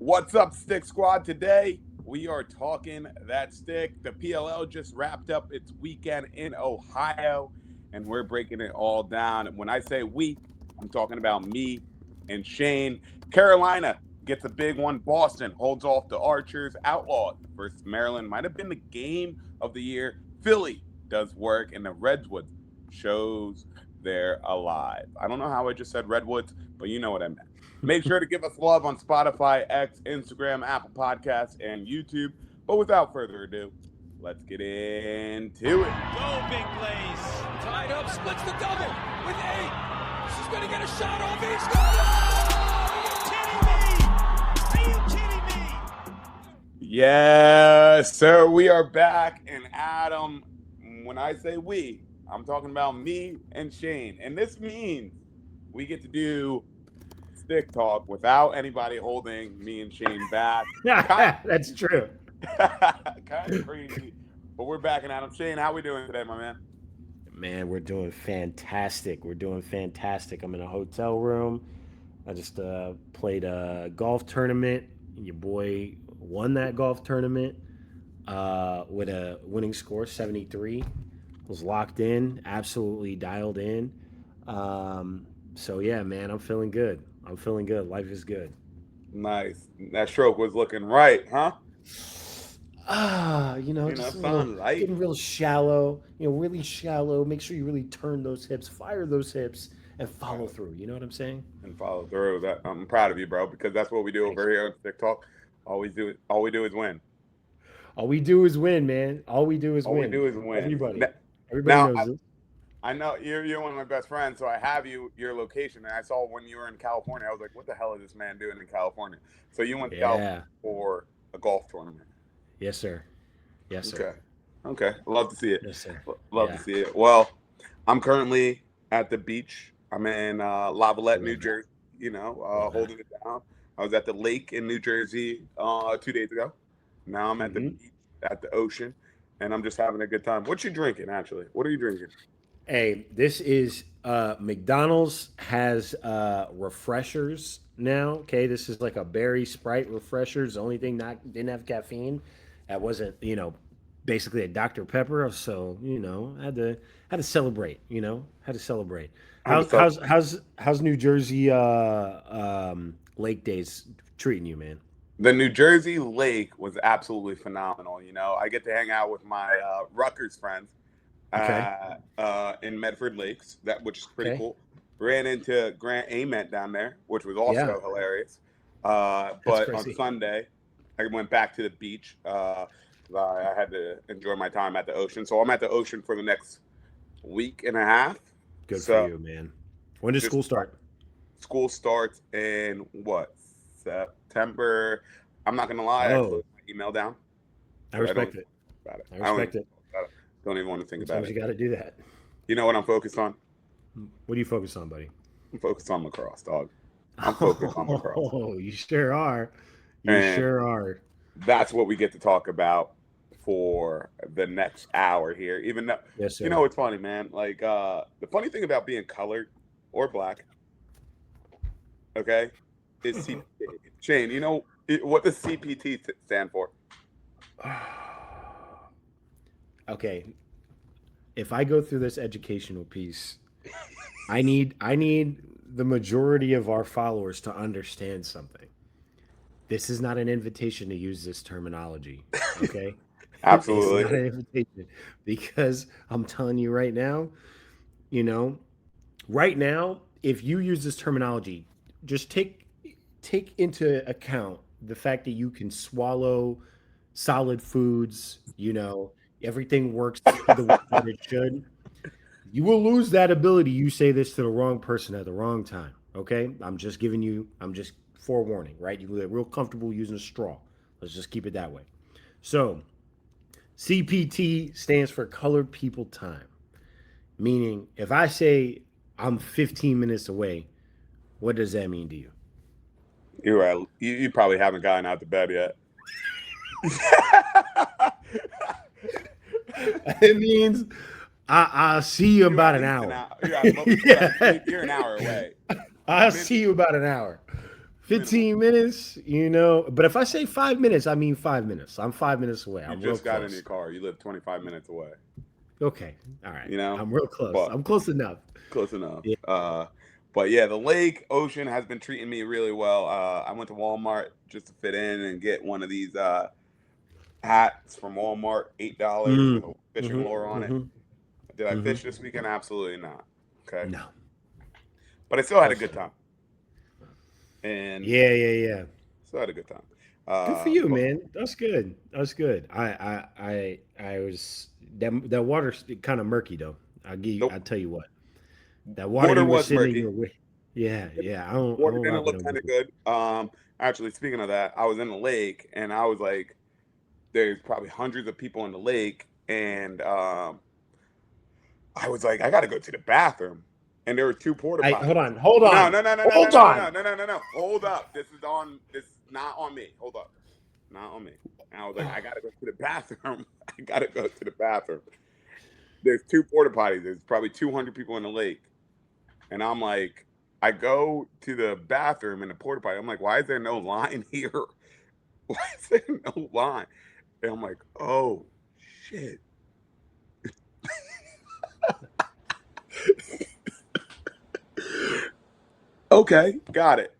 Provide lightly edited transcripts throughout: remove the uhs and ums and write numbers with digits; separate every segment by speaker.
Speaker 1: What's up, Stick Squad? Today we are talking that stick. The PLL just wrapped up its weekend in Ohio, and we're breaking it all down. And when I say we, I'm talking about me and Shane. Carolina gets a big one. Boston holds off the Archers. Outlaws versus Maryland might have been the game of the year. Philly does work, and the Redwoods shows they're alive. I don't know how I just said Redwoods, but you know what I meant. Make sure to give us love on Spotify, X, Instagram, Apple Podcasts, and YouTube. But without further ado, let's get into it.
Speaker 2: Go, big plays. Tied up, splits the double with 8. She's going to get a shot off. He's got it. Are you kidding me? Are you kidding me?
Speaker 1: Yes, sir. We are back. And Adam, when I say we, I'm talking about me and Shane. And this means we get to do stick talk without anybody holding me and Shane back.
Speaker 3: That's true.
Speaker 1: Kind of crazy. But we're back and Adam. Shane, how we doing today, my man?
Speaker 3: Man, we're doing fantastic. We're doing fantastic. I'm in a hotel room. I just played a golf tournament. Your boy won that golf tournament with a winning score, 73. Was locked in, absolutely dialed in. So, yeah, man, I'm feeling good. I'm feeling good. Life is good.
Speaker 1: Nice. That stroke was looking right, huh?
Speaker 3: Just getting real shallow, really shallow. Make sure you really turn those hips, fire those hips, and follow through. You know what I'm saying?
Speaker 1: And follow through. That I'm proud of you, bro, because that's what we do over here on TikTok. All we do is win.
Speaker 3: All we do is win, man. All we do is win. Everybody knows it.
Speaker 1: I know you're one of my best friends, so I have your location, and I saw when you were in California. I was like, "What the hell is this man doing in California?" So you went to California for a golf tournament.
Speaker 3: Yes, sir. Yes, sir.
Speaker 1: Okay. Love to see it.
Speaker 3: Yes, sir.
Speaker 1: Love to see it. Well, I'm currently at the beach. I'm in Lavalette, New Jersey. Holding it down. I was at the lake in New Jersey 2 days ago. Now I'm at the beach, at the ocean, and I'm just having a good time. What you drinking, actually? What are you drinking?
Speaker 3: Hey, this is McDonald's has refreshers now. Okay, this is like a berry Sprite refreshers. The only thing didn't have caffeine. That wasn't, basically a Dr. Pepper. So had to celebrate. Had to celebrate. How's New Jersey lake days treating you, man?
Speaker 1: The New Jersey lake was absolutely phenomenal. I get to hang out with my Rutgers friends. In Medford Lakes, which is pretty cool. Ran into Grant Ament down there, which was also hilarious. But on Sunday, I went back to the beach. I had to enjoy my time at the ocean. So I'm at the ocean for the next week and a half.
Speaker 3: Good for you, man. When does school start?
Speaker 1: School starts in September. I'm not going to lie. I closed my email down.
Speaker 3: I respect it. I respect it.
Speaker 1: Don't even want to think about it.
Speaker 3: You got to do that.
Speaker 1: You know what I'm focused on?
Speaker 3: What are you focused on, buddy?
Speaker 1: I'm focused on lacrosse, dog. I'm focused on lacrosse.
Speaker 3: Oh, you sure are. Sure are.
Speaker 1: That's what we get to talk about for the next hour here. Even though,
Speaker 3: yes, sir.
Speaker 1: It's funny, man. Like the funny thing about being colored or black, okay, is CPT. Shane, you know what does CPT stand for?
Speaker 3: Okay, if I go through this educational piece, I need the majority of our followers to understand something. This is not an invitation to use this terminology, okay?
Speaker 1: Absolutely.
Speaker 3: It's not an invitation because I'm telling you right now, if you use this terminology, just take into account the fact that you can swallow solid foods, everything works the way that it should. You will lose that ability. You say this to the wrong person at the wrong time. Okay, I'm just forewarning, right? You get real comfortable using a straw. Let's just keep it that way. So, CPT stands for Colored People Time, meaning if I say I'm 15 minutes away, what does that mean to you?
Speaker 1: You're right. You probably haven't gotten out to bed yet.
Speaker 3: It means I'll see you about an hour.
Speaker 1: You're an hour away.
Speaker 3: I'll see you about an hour.
Speaker 1: Minimum.
Speaker 3: 15 minutes, you know. But if I say 5 minutes, I mean 5 minutes. I'm 5 minutes away.
Speaker 1: You
Speaker 3: I'm real
Speaker 1: just got in your
Speaker 3: close.
Speaker 1: car. You live 25 minutes away.
Speaker 3: Okay. All right.
Speaker 1: You know,
Speaker 3: I'm real close.
Speaker 1: but
Speaker 3: I'm close enough.
Speaker 1: close enough.
Speaker 3: Yeah.
Speaker 1: But yeah, the lake ocean has been treating me really well. I went to Walmart just to fit in and get one of these hats from Walmart, $8 with
Speaker 3: Mm.
Speaker 1: a fishing
Speaker 3: Mm-hmm.
Speaker 1: lure on it.
Speaker 3: Mm-hmm.
Speaker 1: Did I
Speaker 3: Mm-hmm.
Speaker 1: fish this weekend? Absolutely not. Okay,
Speaker 3: No.
Speaker 1: but I still had a good
Speaker 3: Definitely.
Speaker 1: time, and
Speaker 3: Yeah, yeah, yeah.
Speaker 1: still had a good time.
Speaker 3: Good for you,
Speaker 1: But
Speaker 3: man. That's good. That's good. I was that water's kind of murky though. I'll
Speaker 1: nope,
Speaker 3: tell you what. That water
Speaker 1: water
Speaker 3: you were
Speaker 1: was
Speaker 3: sitting in
Speaker 1: murky.
Speaker 3: your way. Yeah, yeah. I
Speaker 1: Water
Speaker 3: don't
Speaker 1: didn't
Speaker 3: rock with
Speaker 1: look
Speaker 3: no
Speaker 1: kind of
Speaker 3: murky.
Speaker 1: good. Actually, speaking of that, I was in the lake and I was like, there's probably hundreds of people in the lake, and I was like, I gotta go to the bathroom, and there were two porta
Speaker 3: I hold
Speaker 1: potties.
Speaker 3: on, hold
Speaker 1: No,
Speaker 3: on,
Speaker 1: no, no, no, no, no,
Speaker 3: hold
Speaker 1: no, no,
Speaker 3: on.
Speaker 1: no, no, no, no, no. Hold up. This is on. This is not on me. Hold up. Not on me. And I was like, I gotta go to the bathroom. I gotta go to the bathroom. There's two porta potties. There's probably 200 people in the lake, and I'm like, I go to the bathroom in the porta potty. I'm like, why is there no line here? Why is there no line? And I'm like, oh shit. Okay, got it.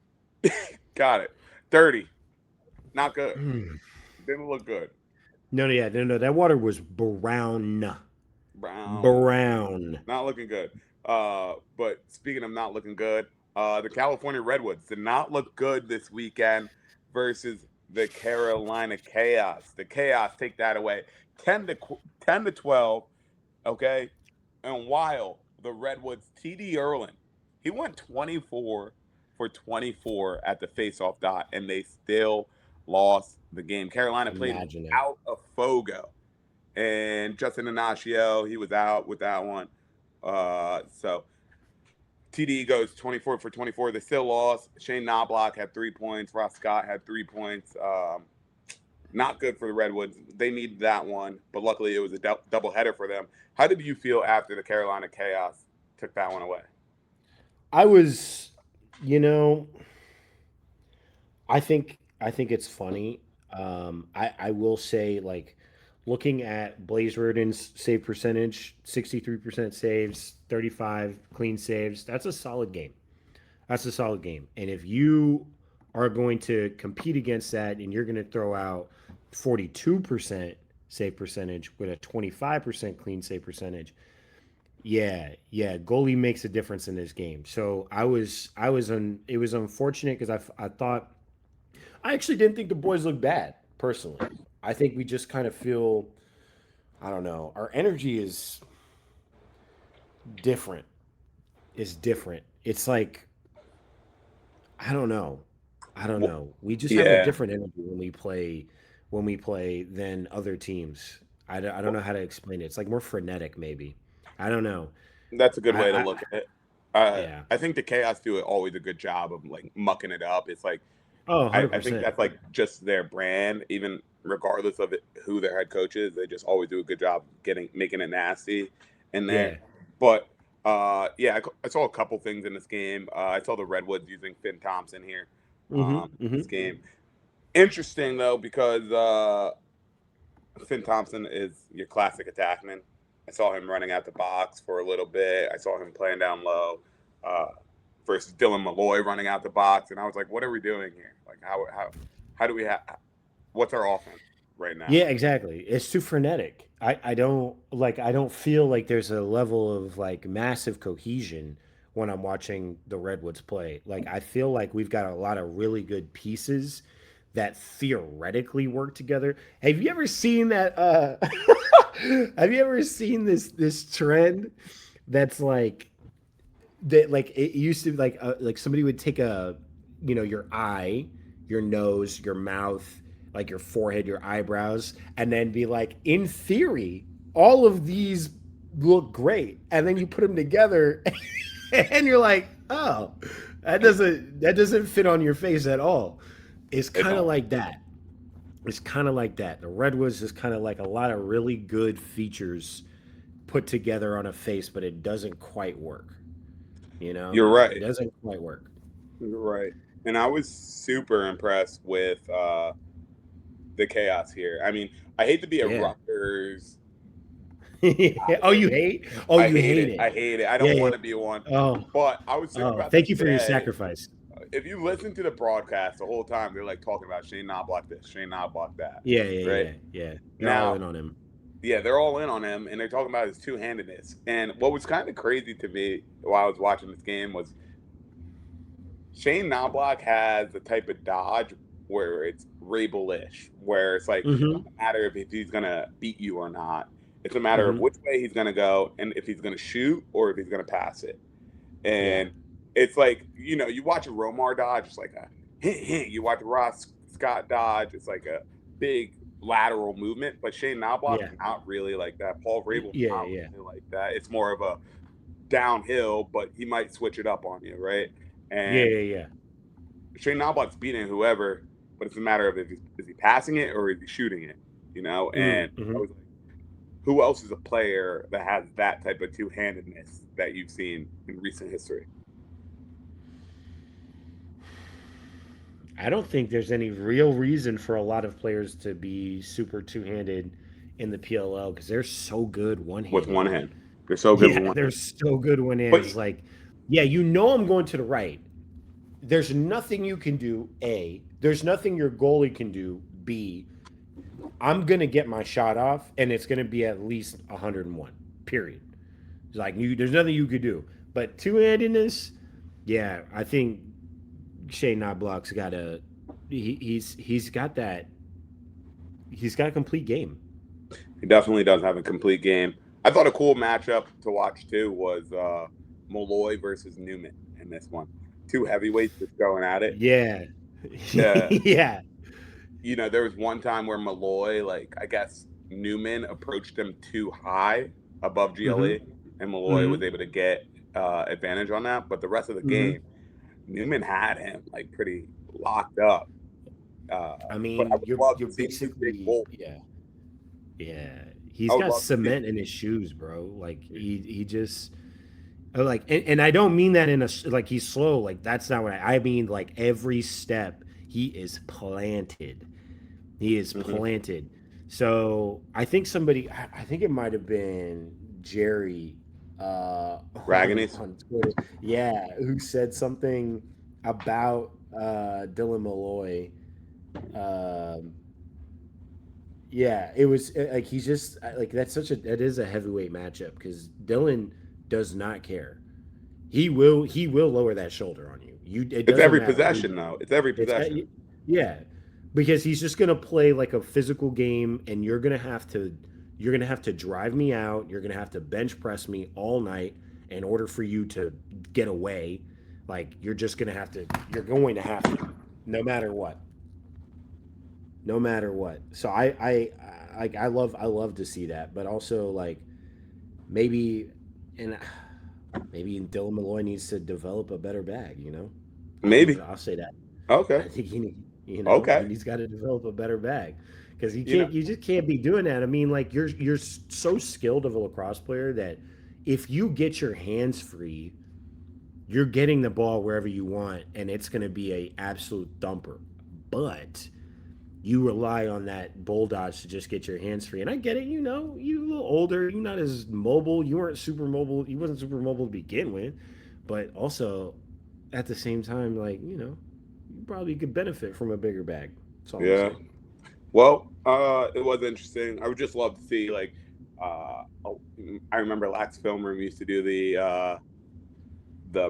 Speaker 1: Got it. Dirty. Not good.
Speaker 3: Mm.
Speaker 1: Didn't look good.
Speaker 3: No, no, yeah, no, no. That water was brown,
Speaker 1: Brown.
Speaker 3: brown.
Speaker 1: Not looking good. But speaking of not looking good, the California Redwoods did not look good this weekend versus the Carolina Chaos. The Chaos take that away. 10 to 12, okay? And while the Redwoods TD Erlin, he went 24 for 24 at the faceoff dot, and they still lost the game. Carolina played
Speaker 3: Imagine that.
Speaker 1: out of Fogo, and Justin Inacio, he was out with that one. So TD goes 24 for 24. They still lost. Shane Knobloch had 3 points. Ross Scott had 3 points. Not good for the Redwoods. They needed that one, but luckily it was a double header for them. How did you feel after the Carolina Chaos took that one away?
Speaker 3: I was, you know, I think it's funny. I will say like looking at Blaze Roden's save percentage, 63% saves, 35 clean saves. That's a solid game. That's a solid game. And if you are going to compete against that and you're going to throw out 42% save percentage with a 25% clean save percentage, yeah, yeah, goalie makes a difference in this game. So it was unfortunate because I thought I actually didn't think the boys looked bad personally. I think we just kind of feel I don't know. Our energy is different. Is different. It's like I don't know. I don't know. We just have a
Speaker 1: Yeah,
Speaker 3: different energy when we play than other teams. I don't know how to explain it. It's like more frenetic maybe. I don't know.
Speaker 1: that's a good way to
Speaker 3: I
Speaker 1: look at it.
Speaker 3: yeah.
Speaker 1: I think the Chaos do always a good job of like mucking it up. It's like
Speaker 3: Oh,
Speaker 1: I think
Speaker 3: 100%.
Speaker 1: that's like just their brand, even regardless of who their head coach is. They just always do a good job getting making it nasty in there.
Speaker 3: Yeah.
Speaker 1: But yeah, I saw a couple things in this game. I saw the Redwoods using Finn Thompson here
Speaker 3: Mhm.
Speaker 1: this
Speaker 3: Mhm.
Speaker 1: game. Interesting though because Finn Thompson is your classic attackman. I saw him running out the box for a little bit. I saw him playing down low uh, versus Dylan Malloy running out the box, and I was like, "What are we doing here? Like, how do we have? What's our offense right now?"
Speaker 3: Yeah, exactly. It's too frenetic. I don't feel like there's a level of like massive cohesion when I'm watching the Redwoods play. Like I feel like we've got a lot of really good pieces that theoretically work together. Have you ever seen that have you ever seen this trend that's like it used to be like somebody would take a your eye, your nose, your mouth, like your forehead, your eyebrows, and then be like, in theory, all of these look great, and then you put them together, and you're like, oh, that doesn't fit on your face at all. It's
Speaker 1: It
Speaker 3: kind of
Speaker 1: don't.
Speaker 3: like that. It's kind of like that. The Redwoods is kind of like a lot of really good features put together on a face, but it doesn't quite work.
Speaker 1: You're
Speaker 3: It
Speaker 1: right.
Speaker 3: doesn't quite work.
Speaker 1: You're right. And I was super impressed with the chaos here. I mean, I hate to be a
Speaker 3: Yeah.
Speaker 1: Rutgers.
Speaker 3: Oh, you hate? Oh,
Speaker 1: I
Speaker 3: you
Speaker 1: hate
Speaker 3: hate
Speaker 1: it.
Speaker 3: it.
Speaker 1: I hate it. I
Speaker 3: Yeah,
Speaker 1: don't
Speaker 3: yeah.
Speaker 1: want to be one.
Speaker 3: Oh,
Speaker 1: But I was thinking
Speaker 3: oh.
Speaker 1: about
Speaker 3: Thank
Speaker 1: this
Speaker 3: you for your
Speaker 1: today.
Speaker 3: sacrifice.
Speaker 1: If you listen to the broadcast the whole time, they're like talking about Shane Knobloch this, Shane Knobloch that,
Speaker 3: Yeah, yeah,
Speaker 1: right?
Speaker 3: yeah, yeah. They're all
Speaker 1: Now,
Speaker 3: in on him.
Speaker 1: yeah, they're all in on him, and they're talking about his two-handedness. And what was kind of crazy to me while I was watching this game was Shane Knobloch has the type of dodge where it's Rabel-ish, where it's like it
Speaker 3: Mm-hmm.
Speaker 1: doesn't matter if he's gonna beat you or not. It's a matter of
Speaker 3: Mm-hmm.
Speaker 1: which way he's gonna go and if he's gonna shoot or if he's gonna pass it.
Speaker 3: Yeah.
Speaker 1: And it's like, you watch a Romar dodge, it's like a hint, hint. You watch Ross Scott dodge, it's like a big lateral movement. But Shane Knobloch's
Speaker 3: Yeah.
Speaker 1: not really like that. Paul Rabel's
Speaker 3: Yeah,
Speaker 1: not
Speaker 3: yeah.
Speaker 1: really like that. It's more of a downhill, but he might switch it up on you, right?
Speaker 3: Yeah,
Speaker 1: And
Speaker 3: yeah, yeah.
Speaker 1: Shane Knobloch's beating whoever, but it's a matter of is he passing it or is he shooting it, And I
Speaker 3: Mm-hmm.
Speaker 1: was like, who else is a player that has that type of two-handedness that you've seen in recent history?
Speaker 3: I don't think there's any real reason for a lot of players to be super two-handed in the PLL because they're so good
Speaker 1: With
Speaker 3: one-handed.
Speaker 1: one hand. They're so good with
Speaker 3: Yeah,
Speaker 1: one
Speaker 3: they're
Speaker 1: hand.
Speaker 3: so good one-handed.
Speaker 1: But
Speaker 3: It's like, yeah, you know I'm going to the right. There's nothing you can do, A. There's nothing your goalie can do, B. I'm gonna get my shot off, and it's gonna be at least 101. Period. It's like there's nothing you could do. But two-handedness, yeah, I think Shane Knobloch's got a he's got that he's got a complete game.
Speaker 1: he definitely does have a complete game. I thought a cool matchup to watch too was Malloy versus Newman in this one. Two heavyweights just going at it.
Speaker 3: Yeah.
Speaker 1: Uh,
Speaker 3: Yeah.
Speaker 1: there was one time where Malloy, like I guess Newman approached him too high above GLE,
Speaker 3: Mm-hmm.
Speaker 1: and Malloy was
Speaker 3: Mm-hmm.
Speaker 1: able to get advantage on that. But the rest of the
Speaker 3: Mm-hmm.
Speaker 1: game, Newman had him like pretty locked up.
Speaker 3: I
Speaker 1: But I
Speaker 3: mean,
Speaker 1: would love
Speaker 3: you're
Speaker 1: to see two big
Speaker 3: basically
Speaker 1: bulls.
Speaker 3: yeah. Yeah.
Speaker 1: I
Speaker 3: He's
Speaker 1: would
Speaker 3: got
Speaker 1: love to see
Speaker 3: cement in his shoes, bro. Like he just like and I don't mean that in a like he's slow, like that's not what I mean like every step he is planted. He is
Speaker 1: Mhm.
Speaker 3: planted. So I think I think it might have been Jerry
Speaker 1: Ragonies.
Speaker 3: on Twitter, yeah, who said something about Dylan Malloy. Um, yeah, it was like he's just like that is a heavyweight matchup because Dylan does not care. He will lower that shoulder on you. It
Speaker 1: It's
Speaker 3: doesn't
Speaker 1: every
Speaker 3: matter who
Speaker 1: possession,
Speaker 3: you
Speaker 1: though. It's every
Speaker 3: it's
Speaker 1: possession.
Speaker 3: yeah, because he's just gonna play like a physical game, and you're gonna have to drive me out. You're gonna have to bench press me all night in order for you to get away. Like you're just gonna have to. You're going to have to, no matter what. No matter what. So I love to see that, but also like maybe and maybe Dylan Malloy needs to develop a better bag.
Speaker 1: Maybe.
Speaker 3: I'll say that.
Speaker 1: Okay.
Speaker 3: I think
Speaker 1: Okay.
Speaker 3: he's got to develop a better bag because
Speaker 1: You know,
Speaker 3: you just can't be doing that. I mean, like you're so skilled of a lacrosse player that if you get your hands free, you're getting the ball wherever you want, and it's going to be a absolute thumper. But you rely on that bull dodge to just get your hands free. And I get it, you a little older, you're not as mobile, you weren't super mobile, you wasn't super mobile to begin with, but also at the same time, like, you probably could benefit from a bigger bag. That's all I'm
Speaker 1: yeah.
Speaker 3: saying.
Speaker 1: Well, it was interesting. I would just love to see I remember Lax Film Room used to do the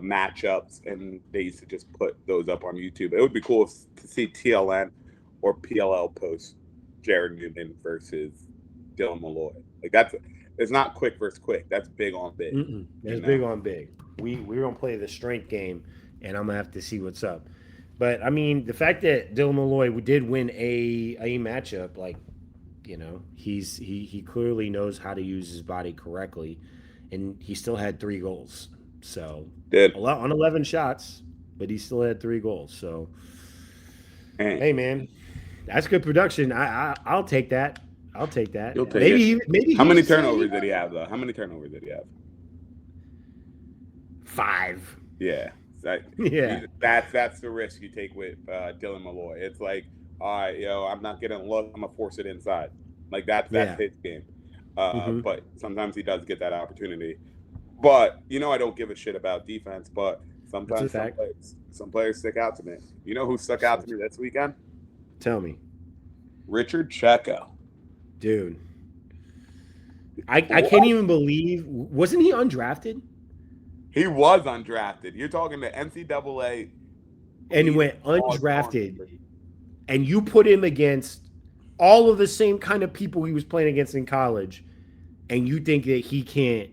Speaker 1: matchups, and they used to just put those up on YouTube. It would be cool to see TLN or PLL post Jared Newman versus Dylan Malloy. Like it's not quick versus quick. That's big on big.
Speaker 3: That's big on big. We're gonna play the strength game, and I'm gonna have to see what's up. But I mean, the fact that Dylan Malloy did win a matchup, like he clearly knows how to use his body correctly, and he still had 3 goals. So
Speaker 1: Did
Speaker 3: a lot on 11 shots, but he still had 3 goals. So
Speaker 1: and
Speaker 3: hey, man, that's good production. I'll take that. I'll take that.
Speaker 1: you'll take it.
Speaker 3: Maybe
Speaker 1: How
Speaker 3: he was
Speaker 1: many
Speaker 3: just saying
Speaker 1: turnovers did he have though? How many turnovers did he have?
Speaker 3: 5.
Speaker 1: Yeah. That
Speaker 3: Yeah.
Speaker 1: that's the risk you take with Dylan Malloy. It's like, all right, I'm not getting a look. I'm gonna force it inside. Like that's
Speaker 3: Yeah.
Speaker 1: his game.
Speaker 3: Hmm.
Speaker 1: But sometimes he does get that opportunity. But I don't give a shit about defense. But
Speaker 3: That's a
Speaker 1: sometimes
Speaker 3: fact.
Speaker 1: some players stick out to me. You know who stuck out
Speaker 3: So,
Speaker 1: to me this weekend?
Speaker 3: tell me,
Speaker 1: Richard Checo.
Speaker 3: dude. I can't
Speaker 1: What?
Speaker 3: even believe, wasn't he undrafted
Speaker 1: He was undrafted. You're talking the NCAA
Speaker 3: and
Speaker 1: leading
Speaker 3: went
Speaker 1: all scoring
Speaker 3: undrafted,
Speaker 1: record.
Speaker 3: and you put him against all of the same kind of people he was playing against in college, and you think that he can't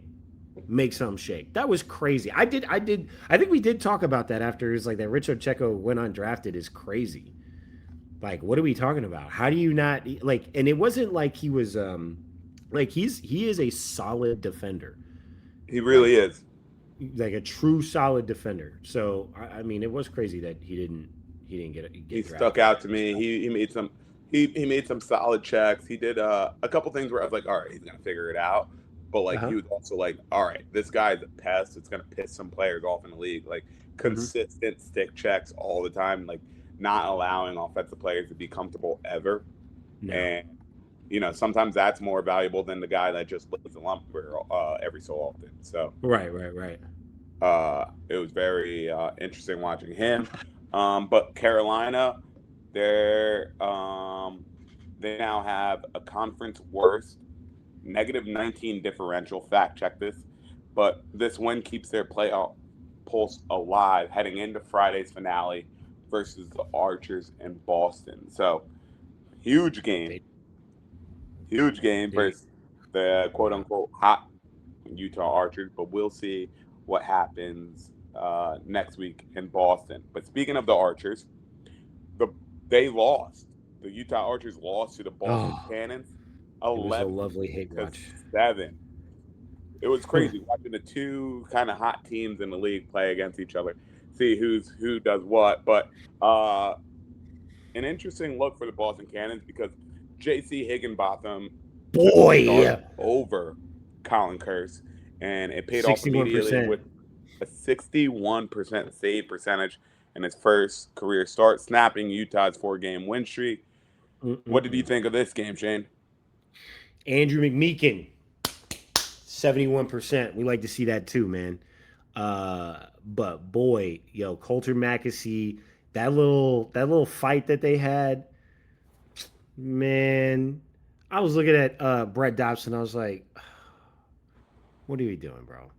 Speaker 3: make some shake? That was crazy. I think we did talk about that after. It was like that Richard Checo went undrafted is crazy. Like, what are we talking about? How do you not like? And it wasn't like he was like he is a solid defender,
Speaker 1: He
Speaker 3: like
Speaker 1: really is.
Speaker 3: like a true solid defender. So I mean, it was crazy that he didn't
Speaker 1: He
Speaker 3: get
Speaker 1: stuck
Speaker 3: drafted.
Speaker 1: out to me. He made some he made some solid checks. He did a couple things where I was like, all right, he's gonna figure it out. But
Speaker 3: Uh
Speaker 1: like
Speaker 3: huh.
Speaker 1: he was also like, all right, this guy's a pest. It's gonna piss some players off in the league. Like
Speaker 3: Hmm.
Speaker 1: consistent stick checks all the time, like not allowing offensive players to be comfortable ever.
Speaker 3: No.
Speaker 1: And sometimes that's more valuable than the guy that just lays the lumber every so often. So
Speaker 3: Right. Right. Right.
Speaker 1: it was very interesting watching him. But Carolina, they're they now have a conference worst -19 differential. Fact check this, but this win keeps their playoff pulse alive heading into Friday's finale versus the Archers in Boston. So huge game,
Speaker 3: They
Speaker 1: huge game
Speaker 3: they
Speaker 1: versus the quote unquote hot Utah Archers, but we'll see what happens next week in Boston. But speaking of the Archers, the they lost. The Utah Archers lost to the Boston
Speaker 3: oh,
Speaker 1: Cannons,
Speaker 3: it was a
Speaker 1: 11
Speaker 3: lovely hate
Speaker 1: to
Speaker 3: watch.
Speaker 1: 7. It was
Speaker 3: Hmm.
Speaker 1: crazy watching the two kind of hot teams in the league play against each other, see who does what. But an interesting look for the Boston Cannons because J.C. Higginbotham took the start
Speaker 3: Boy,
Speaker 1: over Colin Curse, and it paid off immediately
Speaker 3: 61%.
Speaker 1: with a 61% save percentage in his first career start, snapping Utah's 4-game win streak. What did you
Speaker 3: Mm-mm-mm.
Speaker 1: think of this game, Shane?
Speaker 3: Andrew McMeekin, 71%. We like to see that too, man. But boy, yo, Coulter McAsee, that little fight that they had, man. I was looking at Brett Dobson. I was like, what are we doing, bro?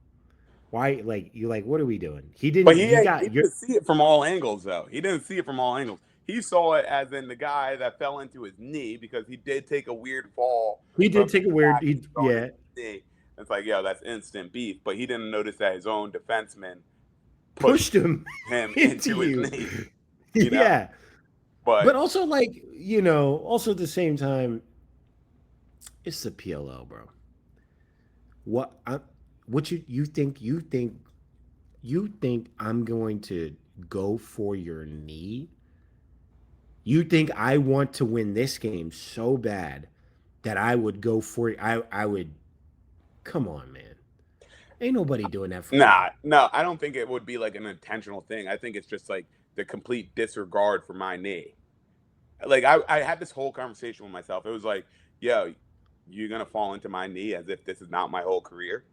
Speaker 3: Why, like, you like, what are we doing? He
Speaker 1: But
Speaker 3: didn't. He
Speaker 1: he
Speaker 3: got your.
Speaker 1: didn't see it from all angles, though. He didn't see it from all angles. He saw it as in the guy that fell into his knee because he did take a weird fall
Speaker 3: He
Speaker 1: from
Speaker 3: did take a
Speaker 1: his
Speaker 3: weird.
Speaker 1: back
Speaker 3: He
Speaker 1: going into
Speaker 3: yeah,
Speaker 1: his knee. It's like, that's instant beef. But he didn't notice that his own defenseman pushed
Speaker 3: pushed him
Speaker 1: him
Speaker 3: into
Speaker 1: into his
Speaker 3: you.
Speaker 1: knee, you know?
Speaker 3: Yeah, but
Speaker 1: But
Speaker 3: also like also at the same time, it's the PLL, bro. What I, what you think I'm going to go for your knee? You think I want to win this game so bad that I would go for I would come on, man. Ain't nobody doing that for me.
Speaker 1: nah, no, I don't think it would be like an intentional thing. I think it's just like the complete disregard for my knee. Like I had this whole conversation with myself. It was like, yo, you're gonna fall into my knee as if this is not my whole career.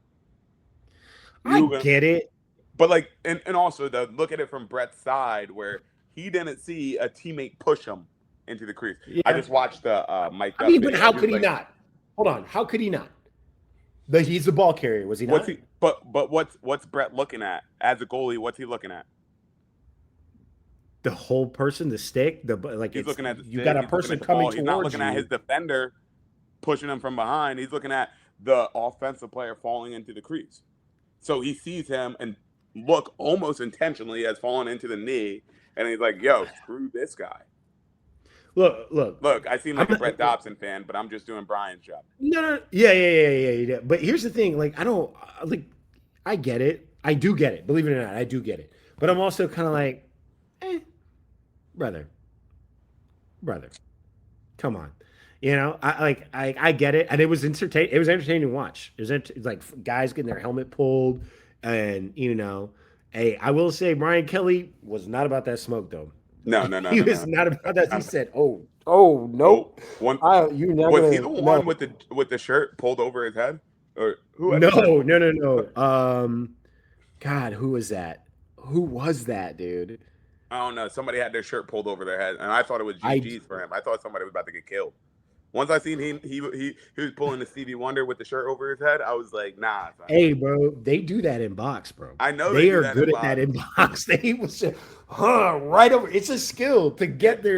Speaker 3: I
Speaker 1: You gonna,
Speaker 3: get it.
Speaker 1: but like, and also the look at it from Brett's side where he didn't see a teammate push him into the crease. I
Speaker 3: Yeah.
Speaker 1: just watched the mic'd
Speaker 3: I
Speaker 1: up
Speaker 3: mean, but
Speaker 1: video.
Speaker 3: how
Speaker 1: He was
Speaker 3: could he
Speaker 1: like,
Speaker 3: not? Hold on. How could he not? But he's the ball carrier, was he
Speaker 1: what's
Speaker 3: not?
Speaker 1: he? But what's Brett looking at as a goalie? What's he looking at?
Speaker 3: The whole person, the stick, the like
Speaker 1: He's
Speaker 3: it's
Speaker 1: looking at the
Speaker 3: you got
Speaker 1: stick.
Speaker 3: a
Speaker 1: He's looking
Speaker 3: person
Speaker 1: at the
Speaker 3: coming
Speaker 1: ball. He's not
Speaker 3: towards
Speaker 1: looking at his
Speaker 3: you.
Speaker 1: defender pushing him from behind. He's looking at the offensive player falling into the crease. So he sees him and look almost intentionally as falling into the knee, and he's like, "Yo, screw this guy."
Speaker 3: Look.
Speaker 1: Look, I seem
Speaker 3: I'm
Speaker 1: like a
Speaker 3: not,
Speaker 1: Brett Dobson fan, but I'm just doing Brian's job.
Speaker 3: no. Yeah. But here's the thing, like I don't like I get it. I do get it. Believe it or not, I do get it. But I'm also kind of like, eh, brother, brother, come on. I get it, and it was entertaining. It was entertaining to watch. It was like guys getting their helmet pulled, and Hey, I will say Brian Kelly was not about that smoke though.
Speaker 1: No, no, no,
Speaker 3: He
Speaker 1: no,
Speaker 3: was
Speaker 1: no,
Speaker 3: not about that.
Speaker 1: no,
Speaker 3: He
Speaker 1: no.
Speaker 3: said, "Oh,
Speaker 1: Oh,
Speaker 3: nope,
Speaker 1: one
Speaker 3: you're not
Speaker 1: was he
Speaker 3: gonna
Speaker 1: the
Speaker 3: no,
Speaker 1: one with the shirt pulled over his head, or who had the shirt
Speaker 3: no,
Speaker 1: pulled
Speaker 3: no,
Speaker 1: over?
Speaker 3: no, no." God, who was that? Who was that, dude?
Speaker 1: I don't know. Somebody had their shirt pulled over their head, and I thought it was
Speaker 3: I
Speaker 1: GG's for him. I thought somebody was about to get killed. Once I seen he was pulling the Stevie Wonder with the shirt over his head, I was like, nah, son.
Speaker 3: Hey, bro, they do that in box, bro.
Speaker 1: I know they
Speaker 3: They
Speaker 1: do
Speaker 3: are
Speaker 1: that in
Speaker 3: good at that
Speaker 1: box.
Speaker 3: in box. They was just, right over. It's a skill to
Speaker 1: Yeah,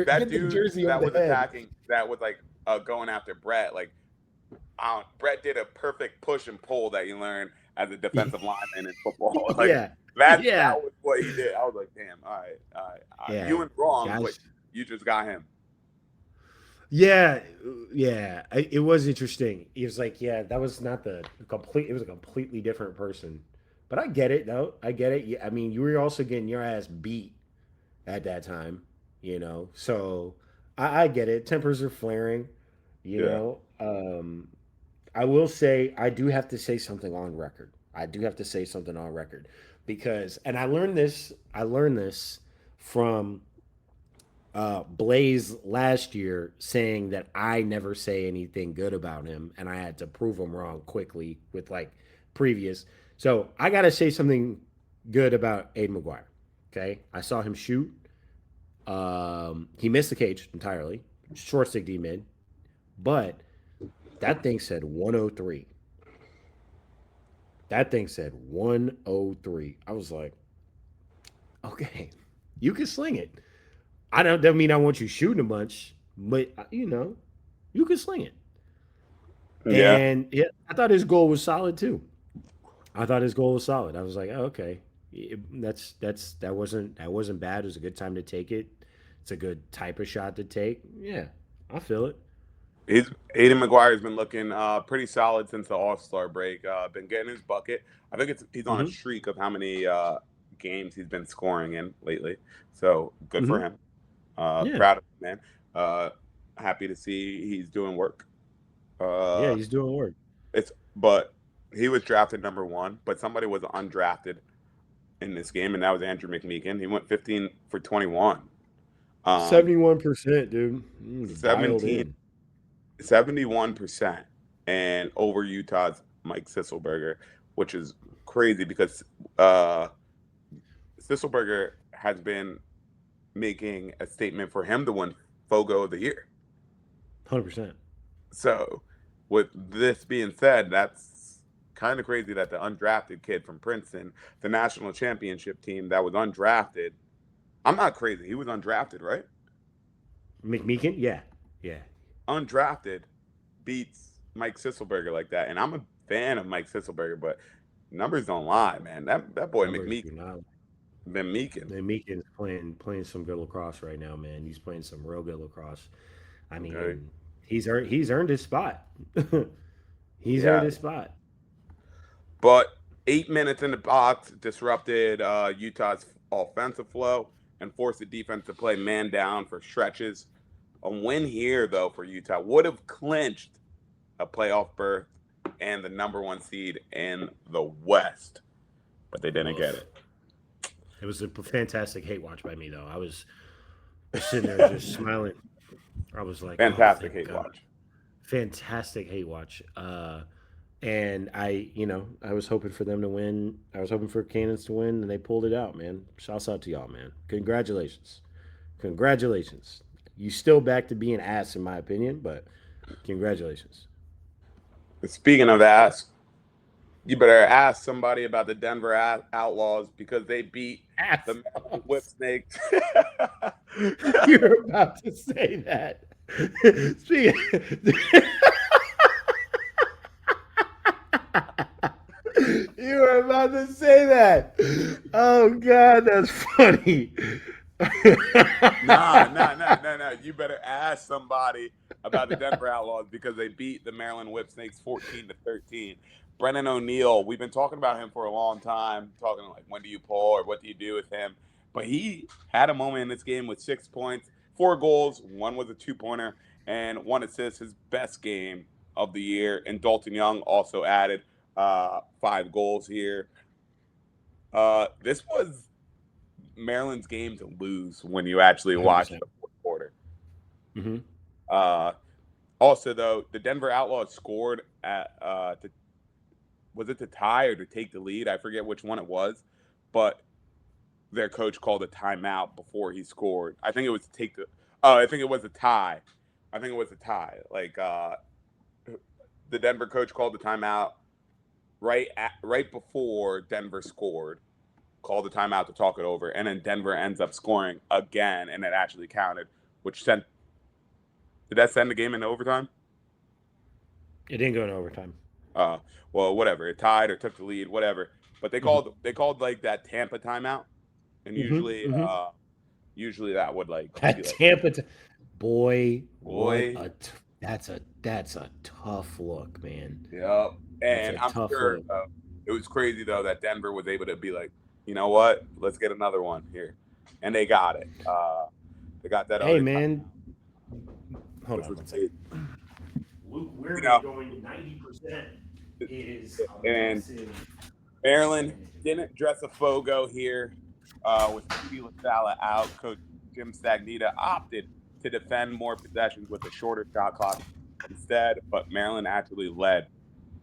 Speaker 1: that
Speaker 3: get the
Speaker 1: dude
Speaker 3: jersey over
Speaker 1: that
Speaker 3: the
Speaker 1: was
Speaker 3: head.
Speaker 1: attacking, that was like going after Brett. Like, Brett did a perfect push and pull that you learn as a defensive lineman in football. Like
Speaker 3: Yeah,
Speaker 1: that
Speaker 3: yeah,
Speaker 1: was what he did. I was like, damn, all right, all right, all right.
Speaker 3: yeah,
Speaker 1: You went wrong, but
Speaker 3: guys.
Speaker 1: you just got him.
Speaker 3: Yeah, yeah. It was interesting. He was like, yeah, that was not the complete. It was a completely different person. But I get it, though. I get it. Yeah, I mean, you were also getting your ass beat at that time, So I get it. Tempers are flaring, you
Speaker 1: Yeah.
Speaker 3: know. I will say I do have to say something on record. I do have to say something on record because, and I learned this. I learned this from Blaze last year saying that I never say anything good about him, and I had to prove him wrong quickly with like previous. So I got to say something good about Aiden McGuire. Okay, I saw him shoot. He missed the cage entirely, short stick D mid, but that thing said 103. That thing said 103. I was like, okay, you can sling it. I don't that mean I want you shooting a bunch, but you can sling it.
Speaker 1: Yeah.
Speaker 3: And yeah, I thought his goal was solid too. I thought his goal was solid. I was like, oh, okay, that wasn't bad. It was a good time to take it. It's a good type of shot to take. Yeah, I feel it.
Speaker 1: He's Aiden McGuire's been looking pretty solid since the All Star break. Been getting his bucket. I think he's on a
Speaker 3: Hmm.
Speaker 1: streak of how many games he's been scoring in lately. So good for
Speaker 3: Hmm.
Speaker 1: him.
Speaker 3: Yeah,
Speaker 1: Proud of him, man. Uh, Happy to see he's doing work.
Speaker 3: yeah,
Speaker 1: Uh,
Speaker 3: he's doing work.
Speaker 1: but he was drafted number one, but somebody was undrafted in this game, and that was Andrew McMeekin. He went 15 for 21.
Speaker 3: 71%, dude. Dialed
Speaker 1: 17
Speaker 3: in.
Speaker 1: 71% and over Utah's Mike Sisselberger, which is crazy because uh, Sisselberger has been making a statement for him to win Fogo of the Year.
Speaker 3: 100%.
Speaker 1: So, with this being said, that's kind of crazy that the undrafted kid from Princeton, the national championship team that was undrafted, I'm not crazy. He was undrafted, right?
Speaker 3: McMeekin? Yeah. Yeah.
Speaker 1: Undrafted beats Mike Sisselberger like that. And I'm a fan of Mike Sisselberger, but numbers don't lie, man. That boy
Speaker 3: Numbers
Speaker 1: McMeek
Speaker 3: do not.
Speaker 1: been meeking.
Speaker 3: McMeekin's playing some good lacrosse right now, man. He's playing some real good lacrosse. I
Speaker 1: Okay.
Speaker 3: mean, he's earned his spot. He's earned
Speaker 1: Yeah.
Speaker 3: his spot.
Speaker 1: But 8 minutes in the box disrupted Utah's offensive flow and forced the defense to play man down for stretches. A win here, though, for Utah would have clinched a playoff berth and the number one seed in the West, but they didn't get
Speaker 3: Oof.
Speaker 1: it.
Speaker 3: It was a fantastic hate watch by me, though. I was sitting there just smiling. I was like, oh,
Speaker 1: Fantastic
Speaker 3: thank
Speaker 1: hate
Speaker 3: God.
Speaker 1: watch.
Speaker 3: Fantastic hate watch. And I was hoping for them to win. I was hoping for Cannons to win, and they pulled it out, man. Shouts out to y'all, man. Congratulations. Congratulations. You still back to being ass, in my opinion, but congratulations.
Speaker 1: Speaking of ass, you better ask somebody about the Denver Outlaws because they beat the Maryland Whip
Speaker 3: Assholes.
Speaker 1: Snakes.
Speaker 3: You're about to say that. Speaking, you were about to say that. Oh God, that's funny.
Speaker 1: Nah. You better ask somebody about the Denver Outlaws because they beat the Maryland Whip Snakes 14-13. Brennan O'Neill, we've been talking about him for a long time, talking like when do you pull or what do you do with him. But he had a moment in this game with 6 points, 4 goals, one was a 2-pointer, and 1 assist, his best game of the year. And Dalton Young also added 5 goals here. This was Maryland's game to lose when you actually watch
Speaker 3: 100%.
Speaker 1: the fourth quarter.
Speaker 3: Mm-hmm.
Speaker 1: Uh, Also, though, the Denver Outlaws scored was it to tie or to take the lead? I forget which one it was, but their coach called a timeout before he scored. I think it was to take the. Oh, I think it was a tie. I think it was a tie. Like the Denver coach called the timeout right before Denver scored. Called the timeout to talk it over, and then Denver ends up scoring again, and it actually counted, which sent. Did that send the game into overtime?
Speaker 3: It didn't go in overtime.
Speaker 1: Uh, well, whatever. It tied or took the lead, whatever. But they called like that Tampa timeout, and
Speaker 3: Mm-hmm. Mm-hmm.
Speaker 1: usually that would like be
Speaker 3: That
Speaker 1: like,
Speaker 3: Tampa, boy, what
Speaker 1: boy,
Speaker 3: that's a tough look, man.
Speaker 1: yep.
Speaker 3: That's
Speaker 1: And
Speaker 3: a
Speaker 1: I'm
Speaker 3: tough
Speaker 1: sure
Speaker 3: look.
Speaker 1: it was crazy though that Denver was able to be like, you know what, let's get another one here, and they got it. They got that
Speaker 3: Hey,
Speaker 1: other time,
Speaker 3: man, hold
Speaker 1: which
Speaker 3: on
Speaker 1: was
Speaker 3: one second.
Speaker 1: crazy.
Speaker 3: Luke
Speaker 1: You
Speaker 3: Weirman
Speaker 1: know,
Speaker 3: going 90% is a
Speaker 1: and
Speaker 3: massive
Speaker 1: Maryland
Speaker 3: advantage.
Speaker 1: didn't dress a Fogo here with Stevie LaSala out. Coach Jim Stagnita opted to defend more possessions with a shorter shot clock instead, but Maryland actually led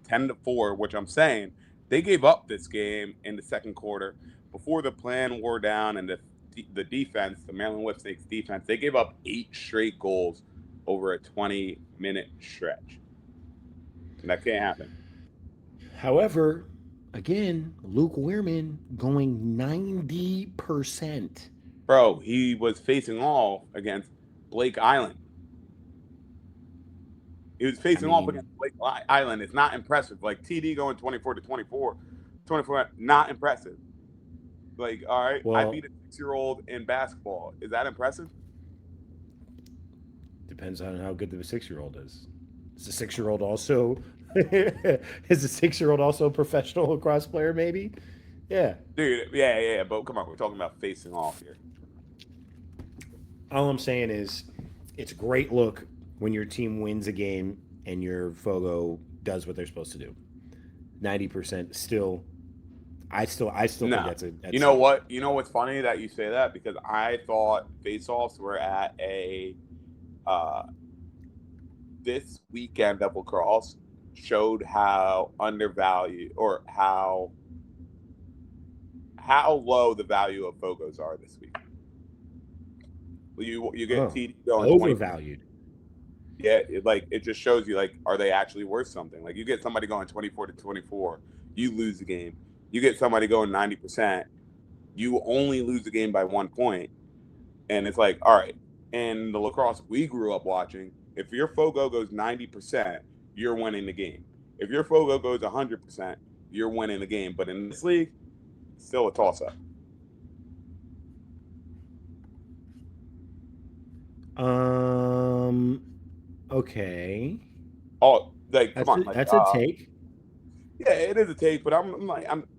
Speaker 1: 10-4, which I'm saying they gave up this game in the second quarter before the plan wore down and the defense, the Maryland Whipsnakes defense, they gave up 8 straight goals over a 20-minute stretch. And that can't happen.
Speaker 3: However, again, Luke Weirman going 90%.
Speaker 1: Bro, he was facing off against Blake Island. He was
Speaker 3: I
Speaker 1: facing off
Speaker 3: mean,
Speaker 1: against Blake Island. It's not impressive. Like TD going 24 to 24, 24, not impressive. Like, all right, I
Speaker 3: well,
Speaker 1: beat a 6-year-old in basketball. Is that impressive?
Speaker 3: depends on how good the 6-year-old is. Is the 6-year-old also is the 6-year-old also a professional lacrosse player? Maybe. Yeah.
Speaker 1: Dude, yeah. But come on, we're talking about facing off here.
Speaker 3: All I'm saying is, it's a great look when your team wins a game and your Fogo does what they're supposed to do. 90% still. I still think
Speaker 1: No.
Speaker 3: that's a
Speaker 1: You
Speaker 3: that's
Speaker 1: know
Speaker 3: something.
Speaker 1: what? You know what's funny that you say that because I thought face-offs were at a uh, this weekend of lacrosse showed how undervalued or how low the value of Fogos are this week. You get
Speaker 3: Oh,
Speaker 1: TD going 20.
Speaker 3: overvalued.
Speaker 1: Yeah, it just shows you like are they actually worth something? Like you get somebody going 24 to 24, you lose the game. You get somebody going 90%, you only lose the game by 1 point. And it's like, all right, in the lacrosse we grew up watching, if your Fogo goes 90%, you're winning the game. If your Fogo goes 100%, you're winning the game. But in this league, it's still a toss up.
Speaker 3: Um. Okay.
Speaker 1: Oh, like come on, like
Speaker 3: That's a take.
Speaker 1: yeah, it is a take, but I'm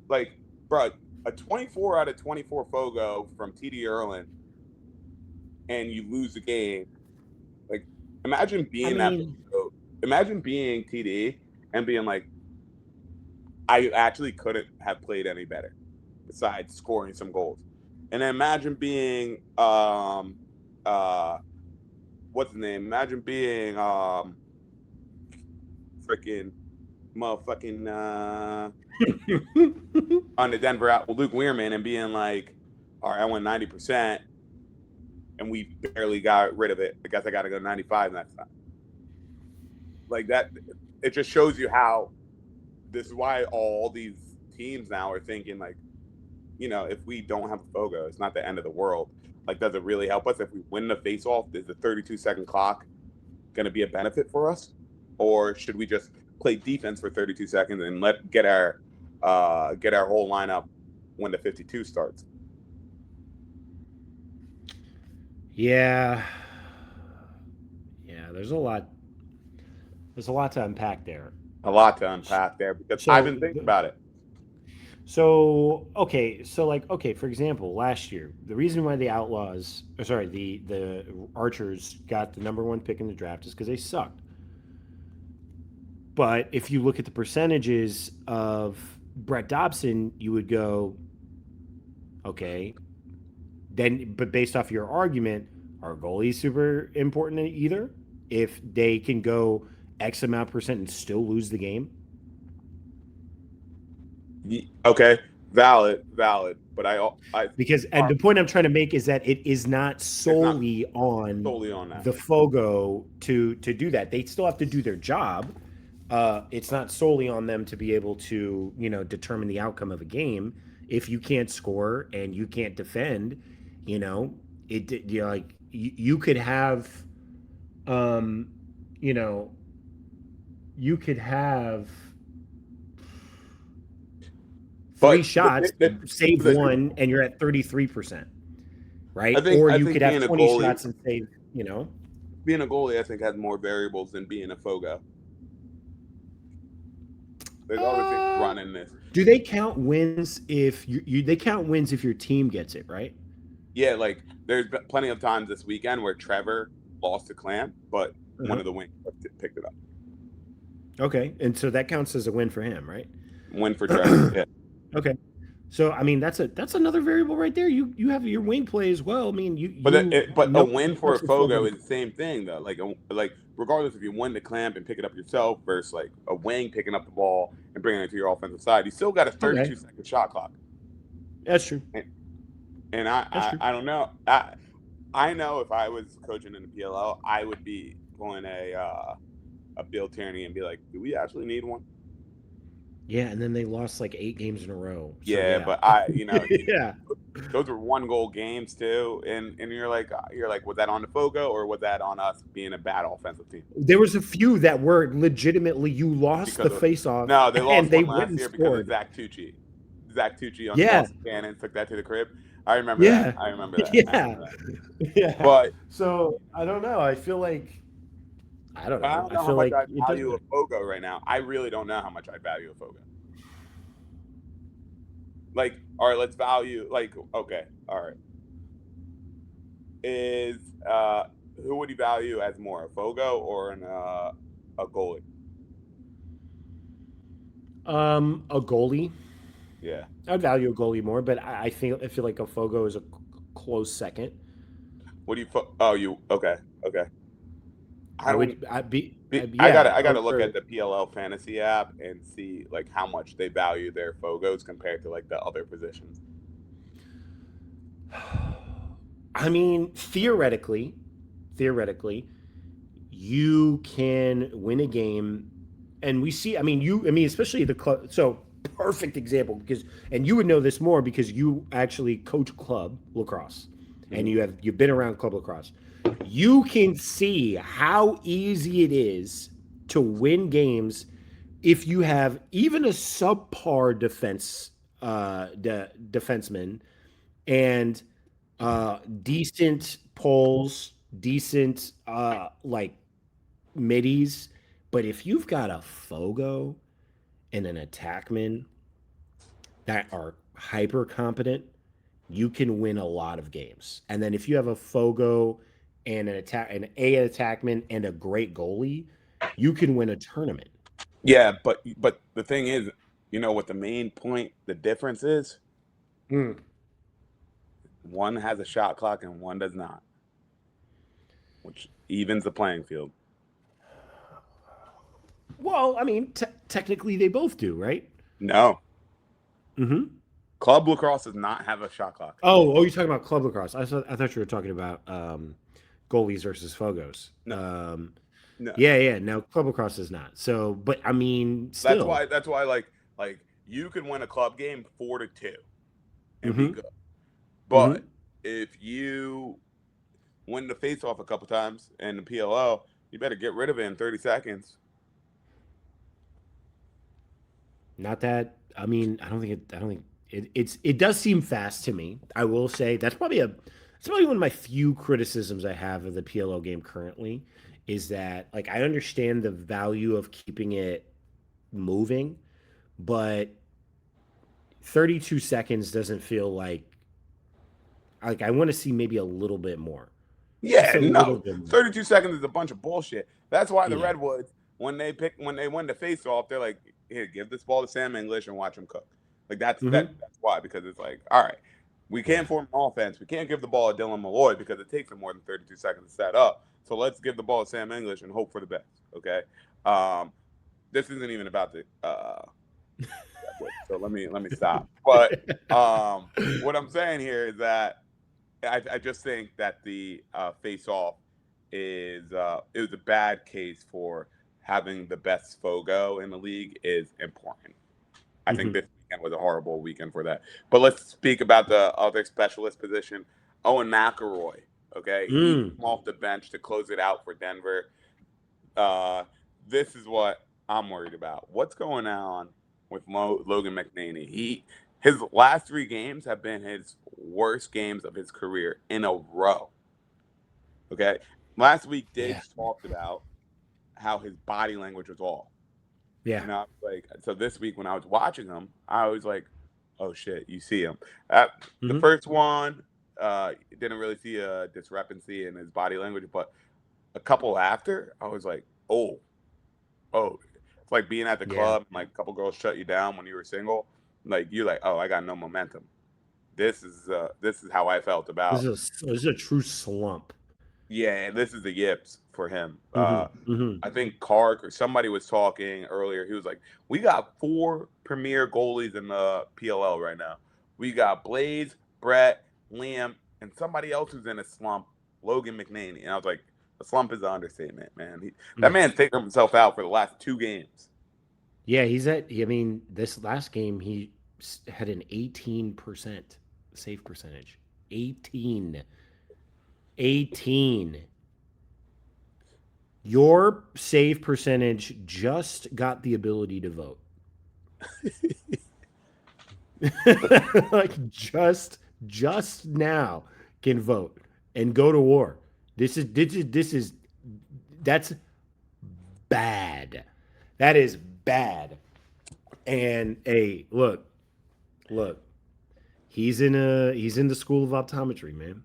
Speaker 1: like, bro, a 24 out of 24 Fogo from TD Erlin, and you lose the game. Like, imagine
Speaker 3: I
Speaker 1: being that
Speaker 3: mean,
Speaker 1: Fogo. Imagine being TD and being like, I actually couldn't have played any better besides scoring some goals. And then imagine being what's his name? Imagine being freaking motherfucking on the Denver out with Luke Weirman and being like, all right, I went 90% and we barely got rid of it. I guess I got to go 95 next time. Like that, it just shows you how this is why all these teams now are thinking like, if we don't have Fogo, it's not the end of the world. Like, does it really help us if we win the face-off? Is the 32-second clock going to be a benefit for us, or should we just play defense for 32 seconds and get our whole lineup when the 52 starts?
Speaker 3: yeah, yeah. There's a lot to unpack there.
Speaker 1: A lot to unpack there because I've
Speaker 3: So,
Speaker 1: been thinking about it.
Speaker 3: okay, for example, last year, the reason why the Outlaws, or sorry, the Archers got the number one pick in the draft is because they sucked. But if you look at the percentages of Brett Dobson, you would go, okay, then but based off your argument, are goalies super important either? If they can go X amount percent and still lose the game?
Speaker 1: Okay, valid. But I
Speaker 3: Because and
Speaker 1: are
Speaker 3: the point I'm trying to make is that it is not
Speaker 1: it's not
Speaker 3: solely on
Speaker 1: solely on that.
Speaker 3: the Fogo to do that. They still have to do their job. It's not solely on them to be able to, determine the outcome of a game. If you can't score and you can't defend, you know, like you could have, um, you know, you could have three
Speaker 1: But
Speaker 3: shots, save
Speaker 1: the,
Speaker 3: one, and you're at 33%,
Speaker 1: I
Speaker 3: right?
Speaker 1: think
Speaker 3: Or
Speaker 1: I
Speaker 3: you
Speaker 1: think
Speaker 3: could have
Speaker 1: being a
Speaker 3: 20
Speaker 1: goalie,
Speaker 3: shots and save,
Speaker 1: I think has more variables than being a Fogo. There's other things
Speaker 3: Uh,
Speaker 1: running this.
Speaker 3: do they count wins if they count wins if your team gets it, right?
Speaker 1: Yeah, like there's been plenty of times this weekend where Trevor lost to Clamp, but one
Speaker 3: Uh-huh.
Speaker 1: of the wings picked it up.
Speaker 3: Okay, and so that counts as a win for him, right?
Speaker 1: Win for Trevor. Yeah.
Speaker 3: Okay. So I mean that's another variable right there. You have your wing play as well. I mean
Speaker 1: But a
Speaker 3: no
Speaker 1: win for a
Speaker 3: puts the field
Speaker 1: Fogo
Speaker 3: goal.
Speaker 1: is the same thing though. Like regardless if you win the clamp and pick it up yourself versus like a wing picking up the ball and bringing it to your offensive side, you still got a
Speaker 3: Okay,
Speaker 1: 32-second shot clock.
Speaker 3: that's true.
Speaker 1: And, and I,
Speaker 3: That's
Speaker 1: I
Speaker 3: true.
Speaker 1: I don't know. I know if I was coaching in the PLL, I would be pulling a Bill Tierney and be like, do we actually need one?
Speaker 3: Yeah, and then they lost like 8 games in a row. So
Speaker 1: Yeah,
Speaker 3: yeah,
Speaker 1: but
Speaker 3: yeah.
Speaker 1: those were 1-goal games too, and you're like, was that on the Fogo or was that on us being a bad offensive team?
Speaker 3: There was a few that were legitimately you lost the
Speaker 1: Because of
Speaker 3: face off
Speaker 1: no, they
Speaker 3: and
Speaker 1: lost
Speaker 3: they
Speaker 1: one
Speaker 3: went
Speaker 1: last
Speaker 3: and
Speaker 1: year because of
Speaker 3: scored.
Speaker 1: Zach Tucci. Zach Tucci on the
Speaker 3: Yeah,
Speaker 1: Boston Cannons took that to the crib. I remember that.
Speaker 3: yeah,
Speaker 1: I remember that. I
Speaker 3: yeah,
Speaker 1: remember that.
Speaker 3: yeah.
Speaker 1: But
Speaker 3: So I don't know. I feel like I don't
Speaker 1: I
Speaker 3: know.
Speaker 1: don't
Speaker 3: I
Speaker 1: know how
Speaker 3: feel
Speaker 1: much
Speaker 3: like
Speaker 1: I
Speaker 3: it
Speaker 1: value
Speaker 3: doesn't.
Speaker 1: a Fogo right now. I really don't know how much I value a Fogo. Like, all right, let's value. Like, okay, all right. Is who would you value as more, a Fogo or a goalie?
Speaker 3: A goalie.
Speaker 1: Yeah.
Speaker 3: I'd value a goalie more, but I feel like a Fogo is a close second.
Speaker 1: What do you? Oh, you okay? Okay. I
Speaker 3: I would
Speaker 1: don't.
Speaker 3: yeah.
Speaker 1: I gotta look
Speaker 3: Or
Speaker 1: at the PLL fantasy app and see like how much they value their Fogos compared to like the other positions.
Speaker 3: I mean, theoretically, you can win a game, and we see. I mean, especially the club. So perfect example because, and you would know this more because you actually coach club lacrosse, and
Speaker 1: Mhm.
Speaker 3: you've been around club lacrosse. You can see how easy it is to win games if you have even a subpar defenseman and decent poles, decent like middies. But if you've got a Fogo and an attackman that are hyper competent, you can win a lot of games. And then if you have a Fogo and an attackman and a great goalie, you can win a tournament.
Speaker 1: Yeah, but the thing is, you know what the main point, the difference is?
Speaker 3: Mm.
Speaker 1: One has a shot clock and one does not, which evens the playing field.
Speaker 3: Well, I mean, technically they both do, right?
Speaker 1: No,
Speaker 3: Mm-hmm.
Speaker 1: club lacrosse does not have a shot clock.
Speaker 3: Oh, you're talking about club lacrosse. I thought you were talking about goalies versus Fogos.
Speaker 1: No, no.
Speaker 3: Yeah. No, club lacrosse is not. So, but I mean, still.
Speaker 1: That's why like you can win a club game 4-2 and be
Speaker 3: Mm-hmm.
Speaker 1: good.
Speaker 3: Mm-hmm.
Speaker 1: But if you win the face off a couple times in the PLL, you better get rid of it in 30 seconds.
Speaker 3: Not that. I mean, I don't think it. I don't think it does seem fast to me. I will say that's probably one of my few criticisms I have of the PLO game currently is that like I understand the value of keeping it moving, but 32 seconds doesn't feel like I want to see maybe a little bit more. Just
Speaker 1: Yeah,
Speaker 3: a little
Speaker 1: no.
Speaker 3: bit more.
Speaker 1: 32 seconds is a bunch of bullshit. That's why the
Speaker 3: Yeah.
Speaker 1: Redwoods, when they win the face off, they're like, here, give this ball to Sam English and watch him cook. Like
Speaker 3: Hmm.
Speaker 1: that's why, because it's like, all right, We can't form an offense. We can't give the ball to Dylan Malloy because it takes him more than 32 seconds to set up. So let's give the ball to Sam English and hope for the best. Okay. This isn't even about the. So let me stop. But what I'm saying here is that I just think that the face-off is it was a bad case for having the best Fogo in the league is important. I think this weekend was a horrible weekend for that. But let's speak about the other specialist position, Owen McElroy. Okay, he came off the bench to close it out for Denver. This is what I'm worried about. What's going on with Logan McNaney? His last 3 games have been his worst games of his career in a row. Okay, last week Diggs talked about how his body language was off.
Speaker 3: Yeah.
Speaker 1: And I was like, so this week when I was watching him, I was like, oh shit, you see him. The first one, didn't really see a discrepancy in his body language, but a couple after, I was like, oh. It's like being at the club and like a couple girls shut you down when you were single. Like you're like, oh, I got no momentum. This is how I felt about.
Speaker 3: This is a true slump.
Speaker 1: Yeah, this is the yips for him. I think Kark or somebody was talking earlier. He was like, we got 4 premier goalies in the PLL right now. We got Blaze, Brett, Liam, and somebody else who's in a slump, Logan McNaney. And I was like, a slump is an understatement, man. That man's taking himself out for the last 2 games.
Speaker 3: Yeah, this last game, he had an 18% save percentage. 18. Your save percentage just got the ability to vote. Like just now can vote and go to war. That's bad. That is bad. And hey, look. He's in the school of optometry, man.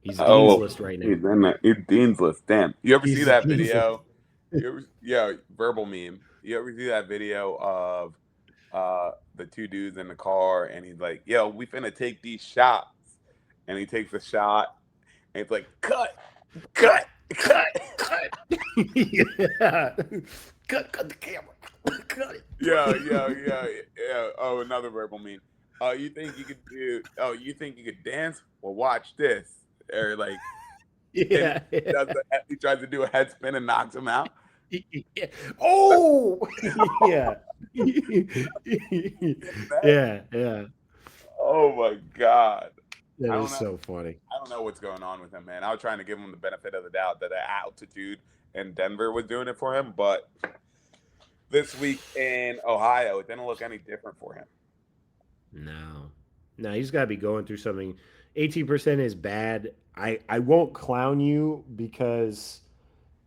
Speaker 3: He's Dean's List right now.
Speaker 1: He's Dean's List. Damn. You ever see that video? Verbal meme. You ever see that video of the 2 dudes in the car and he's like, yo, we finna take these shots. And he takes a shot and it's like, cut.
Speaker 3: Yeah. Cut the camera. Cut it.
Speaker 1: Yeah. Oh, another verbal meme. Oh, you think you could dance? Well, watch this. Or like, he tries to do a head spin and knocks him out.
Speaker 3: Yeah. Oh, yeah. Yeah.
Speaker 1: Oh my God.
Speaker 3: That is so funny.
Speaker 1: I don't know what's going on with him, man. I was trying to give him the benefit of the doubt that the altitude in Denver was doing it for him, but this week in Ohio, it didn't look any different for him.
Speaker 3: No, he's got to be going through something. 18% is bad. I won't clown you because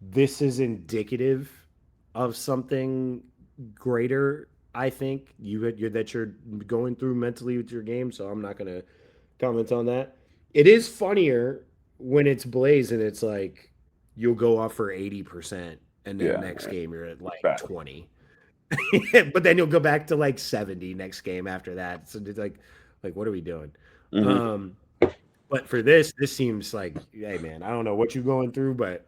Speaker 3: this is indicative of something greater. I think that you're going through mentally with your game, so I'm not going to comment on that. It is funnier when it's Blaze and it's like you'll go off for 80%, and then next game you're at like 20. But then you'll go back to like 70 next game after that. So it's like what are we doing? But for this seems like, hey man, I don't know what you're going through, but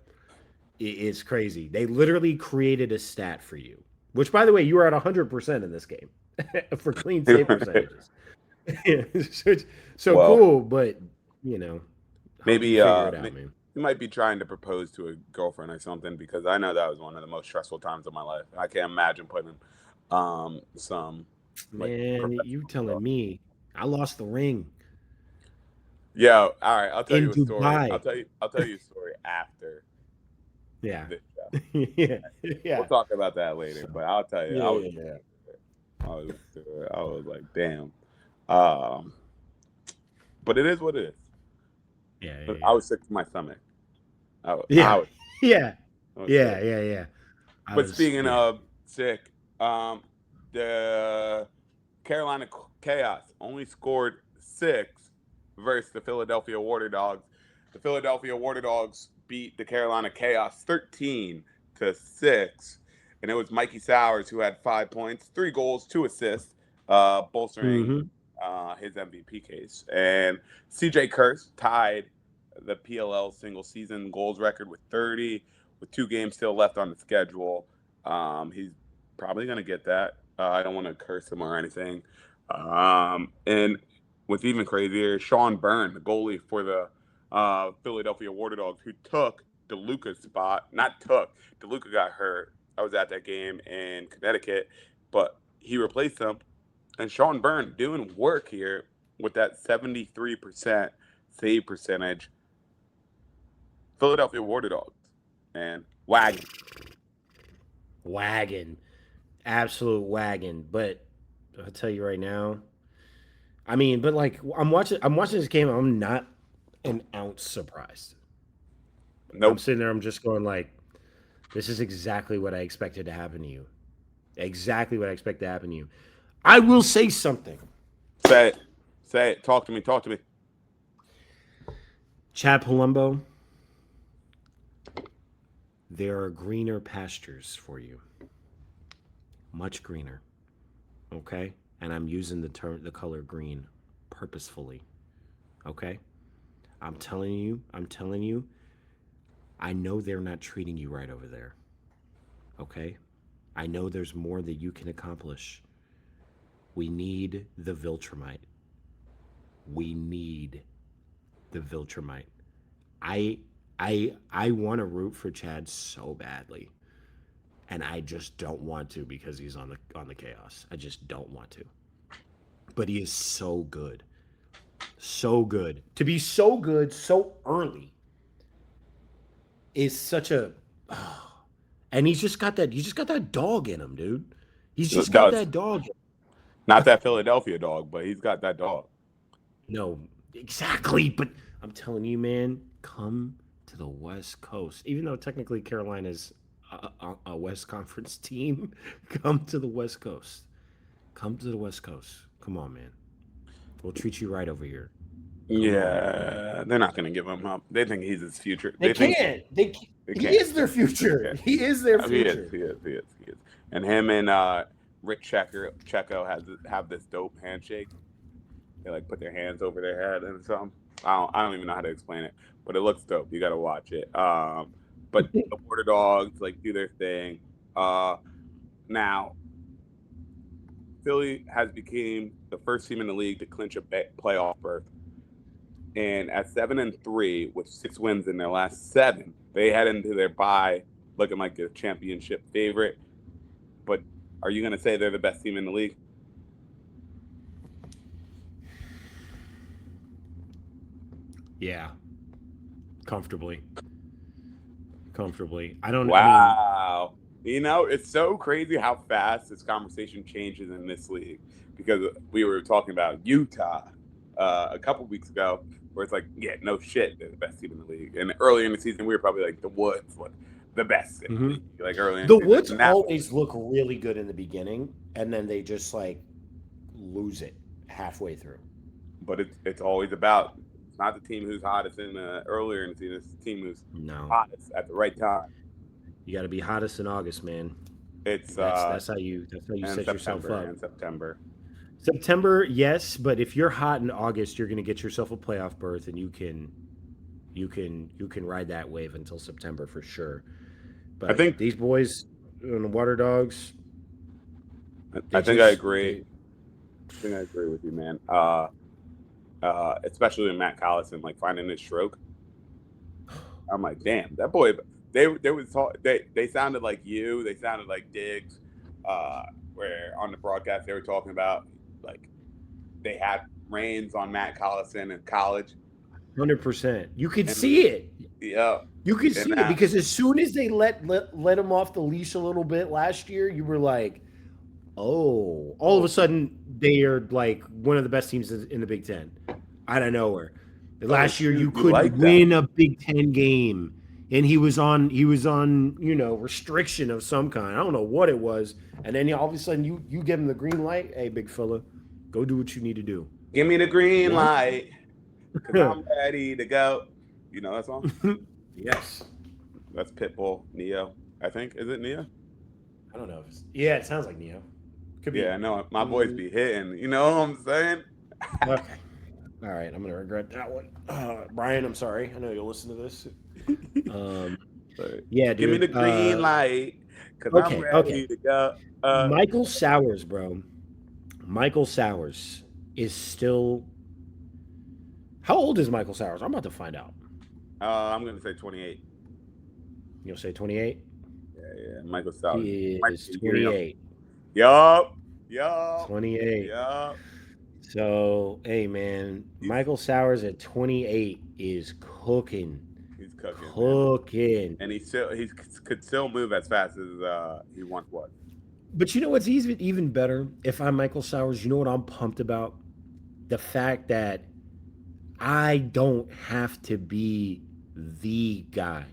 Speaker 3: it's crazy. They literally created a stat for you, which by the way, you were at 100% in this game for clean save percentages. So cool, but
Speaker 1: maybe
Speaker 3: figure it out, man.
Speaker 1: You might be trying to propose to a girlfriend or something, because I know that was one of the most stressful times of my life. I can't imagine putting some.
Speaker 3: Man, you telling me I lost the ring?
Speaker 1: Yeah, all right. I'll tell you a story.
Speaker 3: Dubai.
Speaker 1: I'll tell you a story after.
Speaker 3: Yeah.
Speaker 1: Yeah. We'll talk about that later, but I'll tell you. I was like, damn. But it is what it is.
Speaker 3: Yeah.
Speaker 1: I was sick to my stomach.
Speaker 3: Yeah.
Speaker 1: But speaking of sick, the Carolina Chaos only scored 6 versus the Philadelphia Waterdogs. The Philadelphia Waterdogs beat the Carolina Chaos 13-6, and it was Mikey Sowers who had 5 points, 3 goals, 2 assists, bolstering his MVP case. And CJ Kurtz tied the PLL single season goals record with 30, with 2 games still left on the schedule. He's probably going to get that. I don't want to curse him or anything. And what's even crazier, Sean Byrne, the goalie for the Philadelphia Waterdogs, who took DeLuca's spot, not took, DeLuca got hurt. I was at that game in Connecticut, but he replaced him. And Sean Byrne doing work here with that 73% save percentage. Philadelphia Waterdogs, man.
Speaker 3: Wagon. Absolute wagon. But I'll tell you right now. I mean, but like I'm watching this game, I'm not an ounce surprised. I'm
Speaker 1: Nope.
Speaker 3: sitting there, I'm just going like, this is exactly what I expected to happen to you. Exactly what I expect to happen to you. I will say something.
Speaker 1: Say it. Say it. Talk to me. Talk to me.
Speaker 3: Chad Palumbo, there are greener pastures for you. Much greener. Okay? And I'm using the color green purposefully. Okay? I'm telling you, I know they're not treating you right over there. Okay? I know there's more that you can accomplish. We need the Viltrumite. We need the Viltrumite. I want to root for Chad so badly. And I just don't want to because he's on the chaos. I just don't want to. But he is so good. So good. To be so good so early is such a and he's just got that dog in him, dude. He's
Speaker 1: It
Speaker 3: just got
Speaker 1: does.
Speaker 3: that dog.
Speaker 1: Not that Philadelphia dog, but he's got that dog.
Speaker 3: No, exactly. But I'm telling you, man, come to the West Coast. Even though technically Carolina's a West Conference team, come to the West Coast. Come to the West Coast. Come on, man. We'll treat you right over here. Come on, man.
Speaker 1: Yeah, they're not going to give him up. They think he's his future.
Speaker 3: They
Speaker 1: They think
Speaker 3: can't. They.
Speaker 1: they
Speaker 3: He
Speaker 1: can't.
Speaker 3: is their future.
Speaker 1: Yeah.
Speaker 3: He is their
Speaker 1: He is.
Speaker 3: future.
Speaker 1: He is. He is. He is. And him and Rick Checo have this dope handshake. They like put their hands over their head and something. I don't even know how to explain it, but it looks dope. You got to watch it. But the Border Dogs like do their thing. Now Philly has become the first team in the league to clinch a playoff berth, and at 7-3 with 6 wins in their last 7, they head into their bye looking like a championship favorite. But are you going to say they're the best team in the league?
Speaker 3: Yeah. Comfortably. Comfortably. I don't.
Speaker 1: Wow. You know, it's so crazy how fast this conversation changes in this league, because we were talking about Utah a couple weeks ago, where it's like, yeah, no shit, they're the best team in the league. And earlier in the season, we were probably like the Woods, like the best in the league. Like early in
Speaker 3: The
Speaker 1: the
Speaker 3: Woods
Speaker 1: season. Now,
Speaker 3: always look really good in the beginning, and then they just like lose it halfway through.
Speaker 1: but it's always about, it's not the team who's hottest in earlier in the season, it's the team who's
Speaker 3: No,
Speaker 1: hottest at the right time.
Speaker 3: you got to be hottest in August, man.
Speaker 1: It's
Speaker 3: That's how you
Speaker 1: and
Speaker 3: set yourself
Speaker 1: September
Speaker 3: up.
Speaker 1: and September.
Speaker 3: September, yes, but if you're hot in August, you're going to get yourself a playoff berth, and you can ride that wave until September for sure. But
Speaker 1: I think
Speaker 3: these boys on the Water Dogs,
Speaker 1: I think I agree. I think I agree with you, man. Especially in Matt Collison, like finding his stroke. I'm like, damn, that boy. They sounded like you. They sounded like Diggs. Where on the broadcast they were talking about like they had reins on Matt Collison in college.
Speaker 3: 100%. You could
Speaker 1: And
Speaker 3: see it.
Speaker 1: yeah,
Speaker 3: You could
Speaker 1: and
Speaker 3: see it because as soon as they let him off the leash a little bit last year, you were like, oh, all of a sudden they are like one of the best teams in the Big Ten out of nowhere. Last year you couldn't
Speaker 1: like that.
Speaker 3: win a Big Ten game, and he was on restriction of some kind. I don't know what it was, and then all of a sudden you give him the green light. Hey, big fella, go do what you need to do.
Speaker 1: Give me the green light, 'cause I'm ready to go. You know that song?
Speaker 3: Yes.
Speaker 1: That's Pitbull, Neo. I think, is it Neo?
Speaker 3: I don't know. Yeah, it sounds like Neo. Could be.
Speaker 1: Yeah, I know my boys be hitting. You know what I'm saying?
Speaker 3: Okay. All right. I'm gonna regret that one. Brian, I'm sorry. I know you'll listen to this. Um,
Speaker 1: But
Speaker 3: yeah,
Speaker 1: give me the
Speaker 3: dude.
Speaker 1: green light, cause I'm
Speaker 3: Okay. Okay.
Speaker 1: ready to go.
Speaker 3: Michael Sowers, bro. Michael Sowers is still. How old is Michael Sowers? I'm about to find out.
Speaker 1: I'm gonna say 28.
Speaker 3: You'll say 28.
Speaker 1: Yeah, yeah. Michael Sowers
Speaker 3: He
Speaker 1: might
Speaker 3: is
Speaker 1: be a year young.
Speaker 3: 28.
Speaker 1: Yup, yup,
Speaker 3: 28.
Speaker 1: yup.
Speaker 3: So, hey, man,
Speaker 1: He's
Speaker 3: Michael Sowers at 28 is cooking.
Speaker 1: he's cooking, man,
Speaker 3: Cooking.
Speaker 1: and he could still move as fast as he once was.
Speaker 3: But you know what's even better? If I'm Michael Sowers, you know what I'm pumped about? The fact that I don't have to be the guy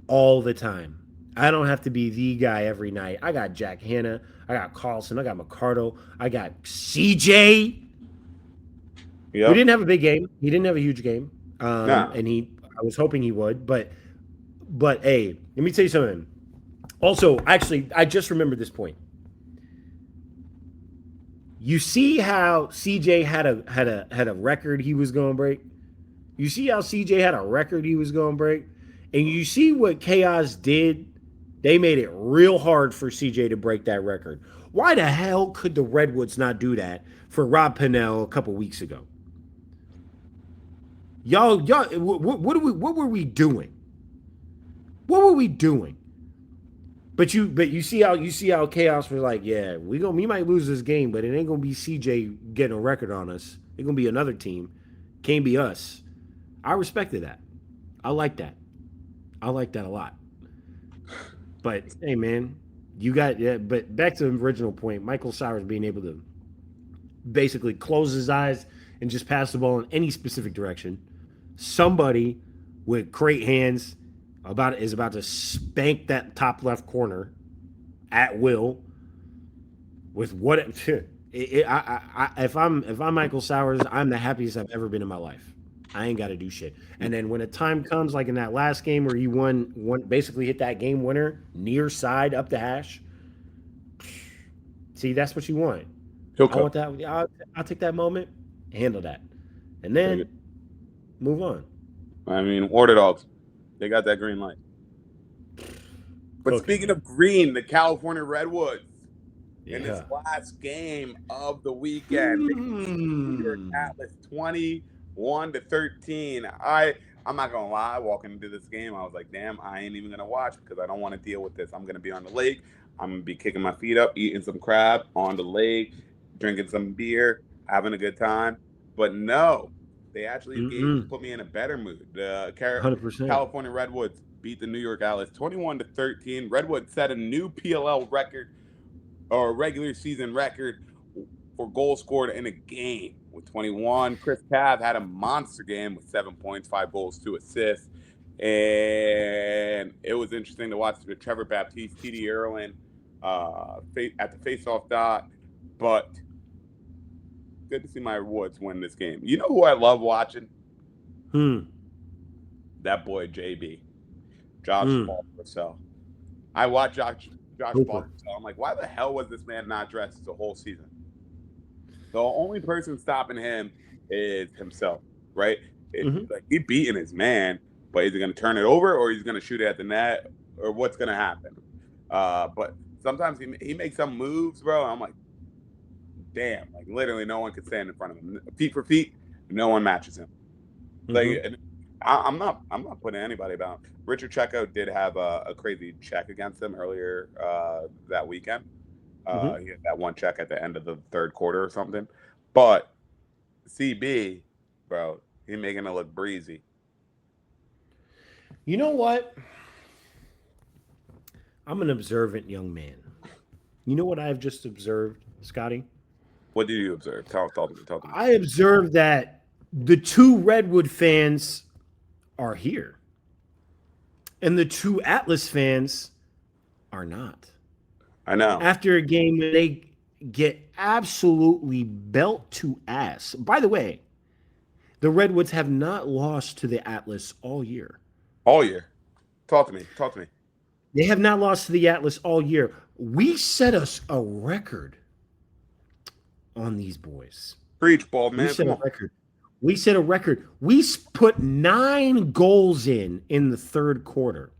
Speaker 3: all the time. I don't have to be the guy every night. I got Jack Hanna, I got Carlson, I got McCardle, I got CJ, who
Speaker 1: Yep.
Speaker 3: didn't have a big game. He didn't have a huge game,
Speaker 1: Nah.
Speaker 3: and I was hoping he would. But hey, let me tell you something. Also, actually, I just remembered this point. You see how CJ had a record he was going to break. You see how CJ had a record he was going to break, and you see what Chaos did. They made it real hard for CJ to break that record. Why the hell could the Redwoods not do that for Rob Pennell a couple weeks ago? Y'all, what were we doing? What were we doing? But you see how Chaos was like, yeah, we might lose this game, but it ain't gonna be CJ getting a record on us. It's gonna be another team. Can't be us. I respected that. I like that. I like that a lot. But hey, man, you got yeah. But back to the original point, Michael Sowers being able to basically close his eyes and just pass the ball in any specific direction. Somebody with great hands is about to spank that top left corner at will with what if I'm Michael Sowers, I'm the happiest I've ever been in my life. I ain't got to do shit. And then when the time comes, like in that last game where he won basically hit that game winner near side up the hash. See, that's what you want.
Speaker 1: He'll
Speaker 3: I want
Speaker 1: cook.
Speaker 3: that. I'll take that moment, handle that, and
Speaker 1: Take
Speaker 3: then
Speaker 1: it.
Speaker 3: move on.
Speaker 1: I mean, Waterdogs, they got that green light. But
Speaker 3: Cooking.
Speaker 1: speaking of green, the California Redwoods in this
Speaker 3: Yeah.
Speaker 1: last game of the weekend, they beat the New York Atlas 21-13. I'm not gonna lie, walking into this game, I was like, damn, I ain't even gonna watch because I don't want to deal with this. I'm gonna be on the lake. I'm gonna be kicking my feet up, eating some crab on the lake, drinking some beer, having a good time. But no, they actually put me in a better mood. The
Speaker 3: 100%.
Speaker 1: California Redwoods beat the New York Atlas 21-13. Redwood set a new PLL record or regular season record for goals scored in a game with 21. Chris Cav had a monster game with 7 points, 5 goals, 2 assists. And it was interesting to watch the Trevor Baptiste, TD Erlin at the face-off dot. But good to see my Woods win this game. You know who I love watching? That boy JB, Josh Ball. I watch Josh Ball. I'm like, why the hell was this man not dressed the whole season? The only person stopping him is himself, right? Like he beating his man, but is he going to turn it over or he's going to shoot it at the net or what's going to happen? But sometimes he makes some moves, bro. I'm like, damn, like literally no one could stand in front of him. Feet for feet, no one matches him. Like I'm not putting anybody down. Richard Checo did have a crazy check against him earlier that weekend. He had that one check at the end of the third quarter or something. But CB, bro, he making it look breezy.
Speaker 3: You know what? I'm an observant young man. You know what I've just observed, Scotty?
Speaker 1: What do you observe? Talk to me.
Speaker 3: I observed that the two Redwood fans are here, and the two Atlas fans are not.
Speaker 1: I know.
Speaker 3: After a game, they get absolutely belt to ass. By the way, the Redwoods have not lost to the Atlas all year.
Speaker 1: All year. Talk to me.
Speaker 3: They have not lost to the Atlas all year. We set us a record on these boys.
Speaker 1: Preach, bald
Speaker 3: We
Speaker 1: man.
Speaker 3: set
Speaker 1: Come
Speaker 3: a
Speaker 1: on.
Speaker 3: record. We set a record. We put 9 goals in the third quarter.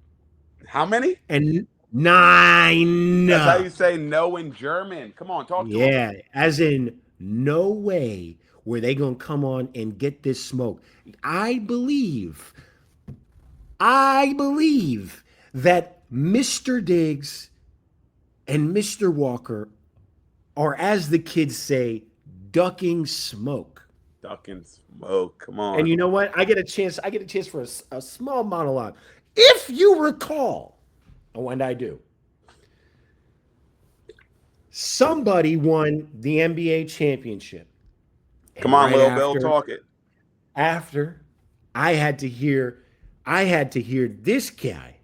Speaker 1: How many?
Speaker 3: And 9.
Speaker 1: That's how you say no in German. Come on, talk to him.
Speaker 3: Yeah, as in no way were they going to come on and get this smoke. I believe that Mr. Diggs and Mr. Walker are, as the kids say, ducking smoke.
Speaker 1: Ducking smoke. Come
Speaker 3: And
Speaker 1: on.
Speaker 3: you know what? I get a chance for a small monologue. If you recall, and I do, somebody won the NBA championship.
Speaker 1: Come
Speaker 3: And
Speaker 1: on,
Speaker 3: right
Speaker 1: Lil Bill, talk it.
Speaker 3: after I had to hear this guy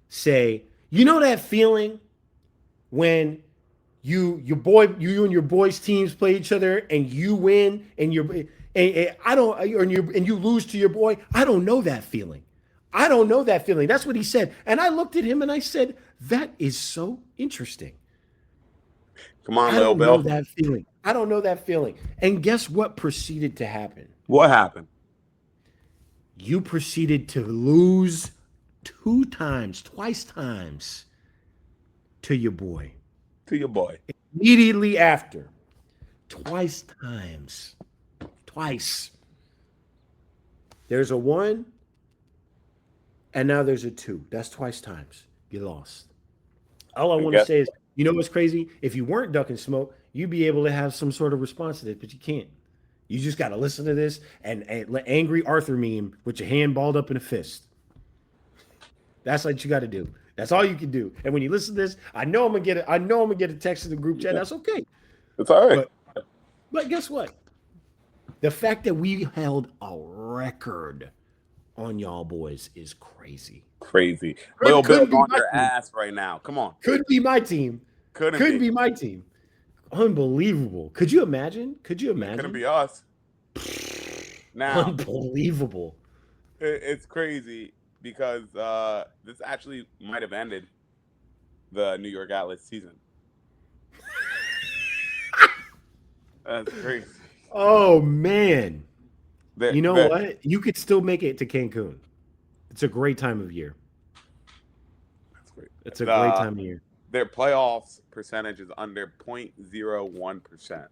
Speaker 3: say, you know that feeling when you and your boys teams play each other and you win and you lose to your boy. I don't know that feeling. I don't know that feeling. That's what he said. And I looked at him and I said, that is so interesting.
Speaker 1: Come on,
Speaker 3: I
Speaker 1: Lil
Speaker 3: don't know
Speaker 1: Bill.
Speaker 3: that feeling. I don't know that feeling. And guess what proceeded to happen?
Speaker 1: What happened?
Speaker 3: You proceeded to lose twice times to your boy.
Speaker 1: To your boy.
Speaker 3: Immediately after. Twice. There's a 1, and now there's a 2. That's twice times. You lost. All I want to say is, you know what's crazy? If you weren't ducking smoke, you'd be able to have some sort of response to this, but you can't. You just got to listen to this and let angry Arthur meme with your hand balled up in a fist. That's what you got to do. That's all you can do. And when you listen to this, I know I'm gonna get a text in the group chat. That's okay.
Speaker 1: It's all right.
Speaker 3: But guess what? The fact that we held a record on y'all boys is crazy.
Speaker 1: Crazy. Lil Bill's on your ass right now. Come on.
Speaker 3: Could be my team. Could be my team. Unbelievable. Could you imagine?
Speaker 1: Couldn't be us. Now,
Speaker 3: unbelievable.
Speaker 1: It's crazy because this actually might have ended the New York Atlas season. That's crazy.
Speaker 3: Oh man. You know
Speaker 1: what?
Speaker 3: what? You could still make it to Cancun. It's a great time of year.
Speaker 1: That's great.
Speaker 3: It's a great time of year.
Speaker 1: Their playoffs percentage is under 0.01%.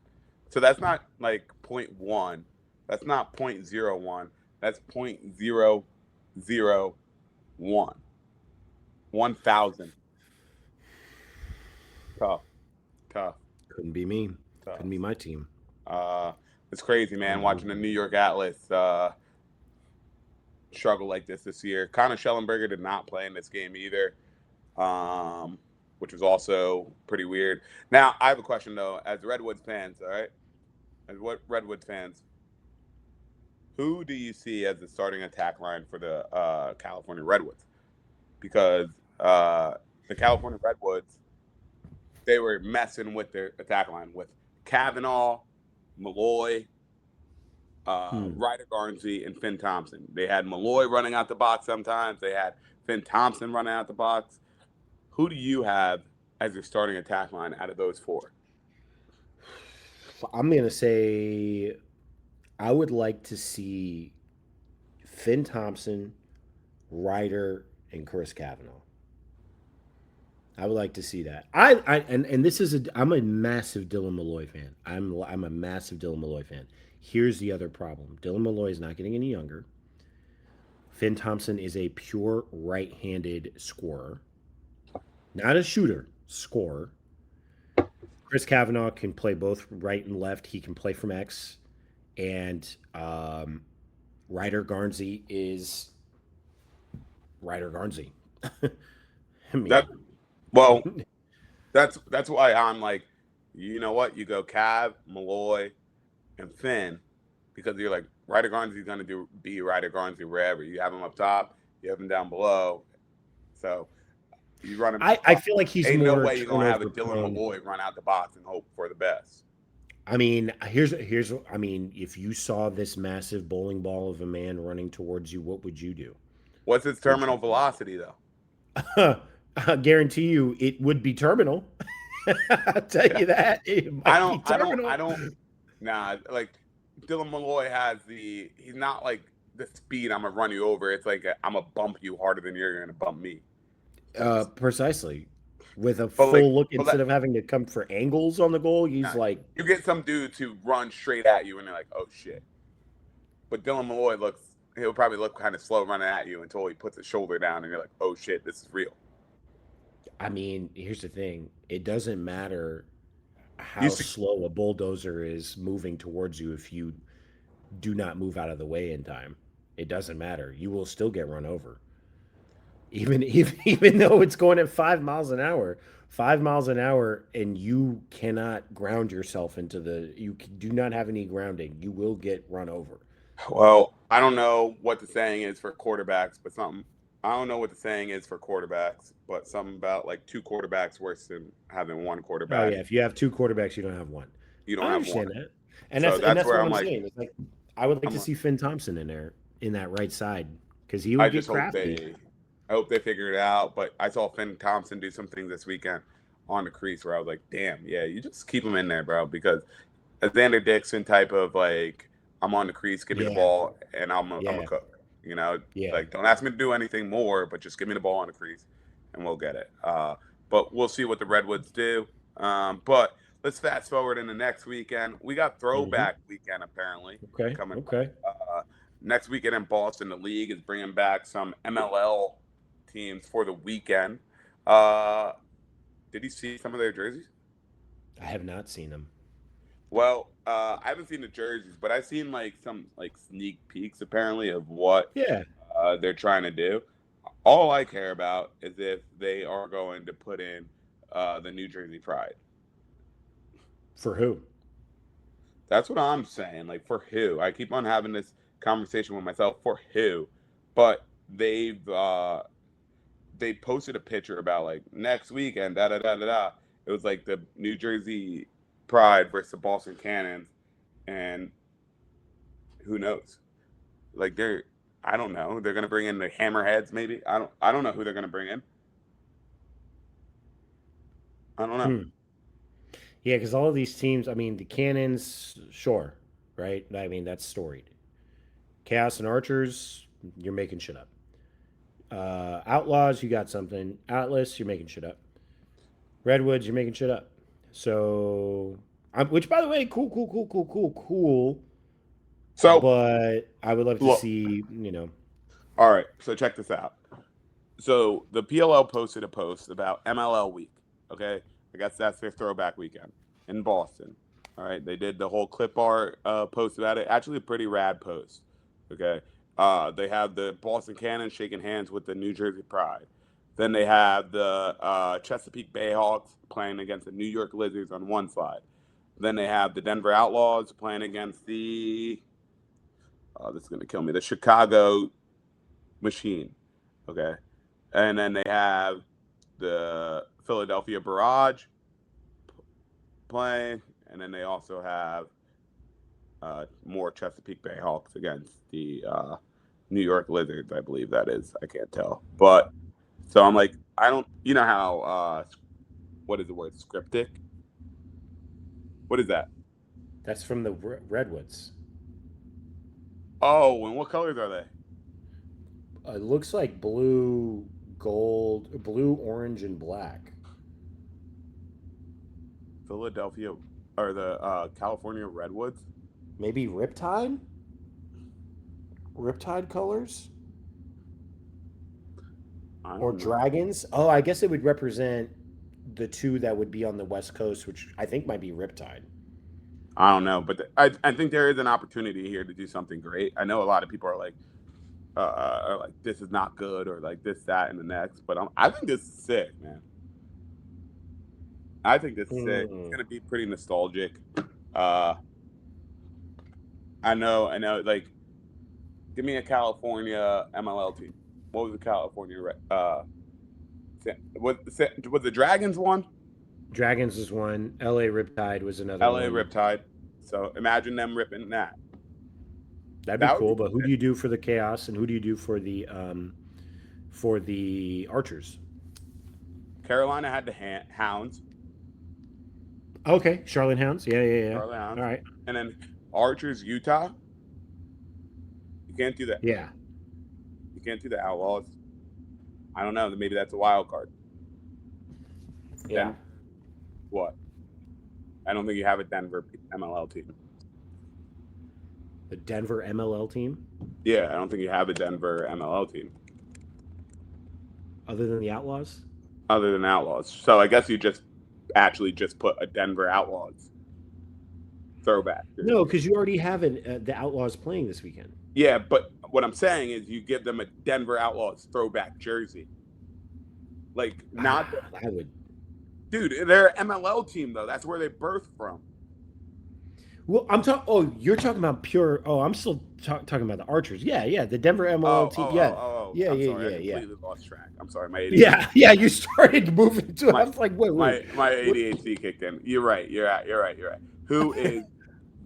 Speaker 1: So that's not like 0.1. That's not 0.01. That's 0.001. 1,000. Tough.
Speaker 3: Couldn't be me. Couldn't be my team.
Speaker 1: It's crazy, man, watching the New York Atlas struggle like this year. Connor Schellenberger did not play in this game either, which was also pretty weird. Now, I have a question, though. As Redwoods fans, all right? As what Redwoods fans, who do you see as the starting attack line for the California Redwoods? Because the California Redwoods, they were messing with their attack line with Kavanaugh, Malloy, Ryder Garnsey, and Finn Thompson. They had Malloy running out the box sometimes. They had Finn Thompson running out the box. Who do you have as your starting attack line out of those 4?
Speaker 3: I'm going to say I would like to see Finn Thompson, Ryder, and Chris Kavanaugh. I would like to see that. And this is I'm a massive Dylan Malloy fan. I'm a massive Dylan Malloy fan. Here's the other problem. Dylan Malloy is not getting any younger. Finn Thompson is a pure right-handed scorer. Not a shooter, scorer. Chris Kavanaugh can play both right and left. He can play from X. And Ryder Garnsey is Ryder Garnsey. I mean,
Speaker 1: that's why I'm like, you know what? You go Cav, Malloy, and Finn, because you're like, Ryder Garnsey's going to be Ryder Garnsey wherever. You have him up top, you have him down below. So you run him.
Speaker 3: I feel like he's
Speaker 1: ain't
Speaker 3: more
Speaker 1: no way you're going to have a Dylan
Speaker 3: prone.
Speaker 1: Malloy run out the box and hope for the best.
Speaker 3: I mean, if you saw this massive bowling ball of a man running towards you, what would you do?
Speaker 1: What's its terminal velocity, though?
Speaker 3: I guarantee you it would be terminal. I'll tell you that.
Speaker 1: I don't Nah, like Dylan Malloy has he's not like the speed. I'm gonna run you over. It's like I'm gonna bump you harder than you're gonna bump me.
Speaker 3: Precisely. With a
Speaker 1: But like,
Speaker 3: full look,
Speaker 1: but
Speaker 3: instead of having to come for angles on the goal, he's
Speaker 1: nah,
Speaker 3: like,
Speaker 1: you get some dudes who run straight at you, and they're like, oh shit. But Dylan Malloy he'll probably look kind of slow running at you until he puts his shoulder down, and you're like, oh shit, this is real.
Speaker 3: I mean, here's the thing. It doesn't matter
Speaker 1: You
Speaker 3: how
Speaker 1: see,
Speaker 3: slow a bulldozer is moving towards you if you do not move out of the way in time. It doesn't matter. You will still get run over. Even though it's going at 5 miles an hour, 5 miles an hour, and you cannot ground yourself into you do not have any grounding, you will get run over.
Speaker 1: well, I don't know what the saying is for quarterbacks, but something. I don't know what the saying is for quarterbacks, but something about like two quarterbacks worse than having one
Speaker 3: Oh
Speaker 1: quarterback.
Speaker 3: yeah, if you have two quarterbacks, you don't have one.
Speaker 1: You don't
Speaker 3: I
Speaker 1: have one.
Speaker 3: understand that, and
Speaker 1: So
Speaker 3: that's
Speaker 1: that's
Speaker 3: what
Speaker 1: where I'm
Speaker 3: I'm
Speaker 1: like,
Speaker 3: saying. It's like I would like to
Speaker 1: I'm.
Speaker 3: see Finn Thompson in there in that right side because he
Speaker 1: I
Speaker 3: would get
Speaker 1: just hope
Speaker 3: crafty.
Speaker 1: I hope they figure it out. But I saw Finn Thompson do some things this weekend on the crease where I was like, damn, yeah, you just keep him in there, bro, because a Xander Dixon type of like, I'm on the crease, give me the
Speaker 3: Yeah,
Speaker 1: ball, and I'm a
Speaker 3: yeah,
Speaker 1: cook. You know,
Speaker 3: yeah.
Speaker 1: like don't ask me to do anything more, but just give me the ball on the crease, and we'll get it. But we'll see what the Redwoods do. But let's fast forward in the next weekend. We got
Speaker 3: Hmm.
Speaker 1: Throwback weekend apparently
Speaker 3: Okay,
Speaker 1: coming up.
Speaker 3: okay.
Speaker 1: Next weekend in Boston, the league is bringing back some MLL teams for the weekend. Uh, did you see some of their jerseys?
Speaker 3: I have not seen him.
Speaker 1: Well, I haven't seen the jerseys, but I've seen like some like sneak peeks apparently of what
Speaker 3: Yeah,
Speaker 1: they're trying to do. All I care about is if they are going to put in the New Jersey Pride.
Speaker 3: for who?
Speaker 1: That's what I'm saying. Like for who? I keep on having this conversation with myself for who, but they posted a picture about like next weekend, da da da da da. It was like the New Jersey Pride versus the Boston Cannons, and who knows? Like I don't know. They're gonna bring in the Hammerheads, maybe. I don't know who they're gonna bring in. I don't know.
Speaker 3: Hmm. Yeah, because all of these teams, I mean, the Cannons, sure, right? I mean, that's storied. Chaos and Archers, you're making shit up. Outlaws, you got something. Atlas, you're making shit up. Redwoods, you're making shit up. So, which by the way, cool, cool, cool, cool, cool, cool.
Speaker 1: So
Speaker 3: But I would love to
Speaker 1: look,
Speaker 3: see,
Speaker 1: all right. So check this out. So the PLL posted a post about MLL week. Okay, I guess that's their throwback weekend in Boston. All right, they did the whole clip art post about it. Actually, a pretty rad post. Okay, they have the Boston Cannons shaking hands with the New Jersey Pride. Then they have the Chesapeake Bayhawks playing against the New York Lizards on one side. Then they have the Denver Outlaws playing against this is gonna kill me, the Chicago Machine. Okay, and then they have the Philadelphia Barrage playing, and then they also have more Chesapeake Bay Hawks against the New York Lizards, I believe that is. I can't tell, but so I'm like, I don't, you know how what is the word scriptic? What is that?
Speaker 3: that's from the Redwoods.
Speaker 1: Oh, and what colors are they?
Speaker 3: It looks like blue, gold, blue, orange, and black.
Speaker 1: Philadelphia or the California Redwoods?
Speaker 3: Maybe Riptide? Riptide colors?
Speaker 1: I
Speaker 3: Or
Speaker 1: don't know.
Speaker 3: dragons? Oh, I guess it would represent the two that would be on the West Coast, which I think might be Riptide.
Speaker 1: I don't know, but I think there is an opportunity here to do something great. I know a lot of people are like this is not good or like this that and the next, but I think this is sick, man. I think this is sick. It's
Speaker 3: Hmm.
Speaker 1: gonna be pretty nostalgic. Uh, I know. Like, give me a California MLL team. What was the California? Was the Dragons one?
Speaker 3: Dragons is one. LA Riptide was another
Speaker 1: LA
Speaker 3: one.
Speaker 1: Riptide. So imagine them ripping that.
Speaker 3: That'd be
Speaker 1: That would be
Speaker 3: cool. But who do
Speaker 1: sick.
Speaker 3: you do for the Chaos, and who do you do for the Archers?
Speaker 1: Carolina had the Hounds.
Speaker 3: Okay, Charlotte Hounds. Yeah.
Speaker 1: Charlotte Hounds.
Speaker 3: All right.
Speaker 1: And then Archers, Utah. You can't do that.
Speaker 3: Yeah.
Speaker 1: You can't do the Outlaws. I don't know. Maybe that's a wild card.
Speaker 3: Yeah.
Speaker 1: Then what? I don't think you have a Denver MLL team.
Speaker 3: The Denver MLL team,
Speaker 1: Yeah, I don't think you have a Denver MLL team
Speaker 3: other than the Outlaws.
Speaker 1: other than Outlaws. So I guess you just put a Denver Outlaws throwback.
Speaker 3: No, because you already have the Outlaws playing this weekend.
Speaker 1: Yeah, but what I'm saying is you give them a Denver Outlaws throwback jersey. Like not
Speaker 3: I would.
Speaker 1: dude, they're an MLL team though. That's where they birthed from.
Speaker 3: Well, I'm talking. Oh, you're talking about pure. Oh, I'm still talking about the Archers. Yeah. The Denver MLL team. Yeah.
Speaker 1: I'm sorry, I completely lost track. I'm sorry, my ADHD.
Speaker 3: Yeah. You started moving to it. I was like, wait.
Speaker 1: My ADHD kicked in. You're right. Who is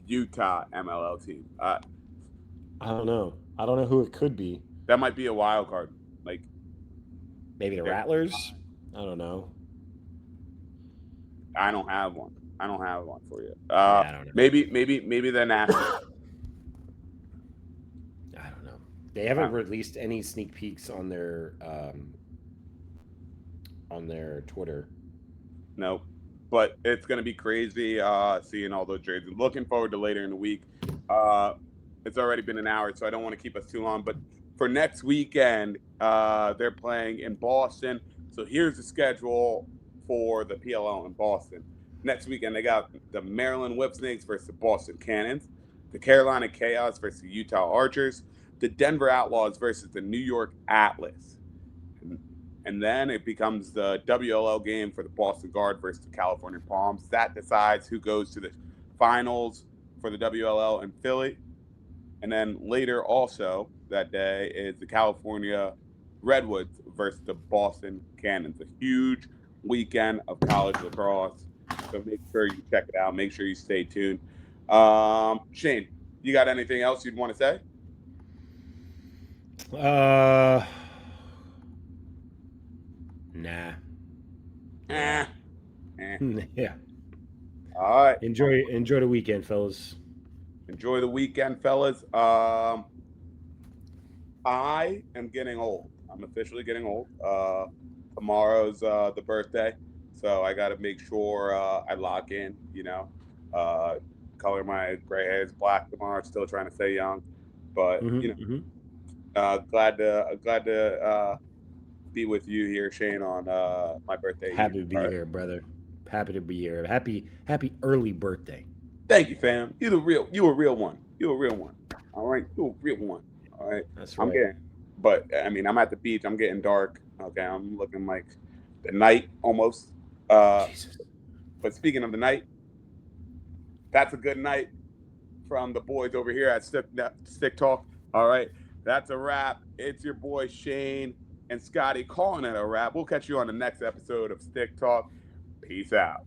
Speaker 1: Utah MLL team?
Speaker 3: I don't know. I don't know who it could be.
Speaker 1: That might be a wild card. Like
Speaker 3: maybe the Rattlers. I don't know.
Speaker 1: I don't have one for you.
Speaker 3: I don't know.
Speaker 1: Maybe the Nationals.
Speaker 3: I don't know. They haven't released any sneak peeks on their Twitter.
Speaker 1: Nope. But it's gonna be crazy seeing all those jerseys. Looking forward to later in the week. It's already been an hour, so I don't want to keep us too long. But for next weekend, they're playing in Boston. So here's the schedule for the PLL in Boston. Next weekend, they got the Maryland Whipsnakes versus the Boston Cannons, the Carolina Chaos versus the Utah Archers, the Denver Outlaws versus the New York Atlas. And then it becomes the WLL game for the Boston Guard versus the California Palms. That decides who goes to the finals for the WLL in Philly. And then later also that day is the California Redwoods versus the Boston Cannons. A huge weekend of college lacrosse. So make sure you check it out. Make sure you stay tuned. Shane, you got anything else you'd want to say?
Speaker 3: Nah. Yeah.
Speaker 1: All right.
Speaker 3: Enjoy the weekend, fellas.
Speaker 1: Enjoy the weekend, fellas. I am getting old. I'm officially getting old. Tomorrow's the birthday, so I got to make sure I lock in. Color my gray hairs black tomorrow. Still trying to stay young, but glad to be with you here, Shane, on my birthday.
Speaker 3: Happy to be here, brother. Happy to be here. Happy early birthday.
Speaker 1: Thank you, fam. You a real one. All right, you a real one. All right.
Speaker 3: That's right.
Speaker 1: I'm at the beach. I'm getting dark. Okay, I'm looking like the night almost.
Speaker 3: Jesus.
Speaker 1: But speaking of the night, that's a good night from the boys over here at Stick Talk. All right, that's a wrap. It's your boy Shane and Scotty calling it a wrap. We'll catch you on the next episode of Stick Talk. Peace out.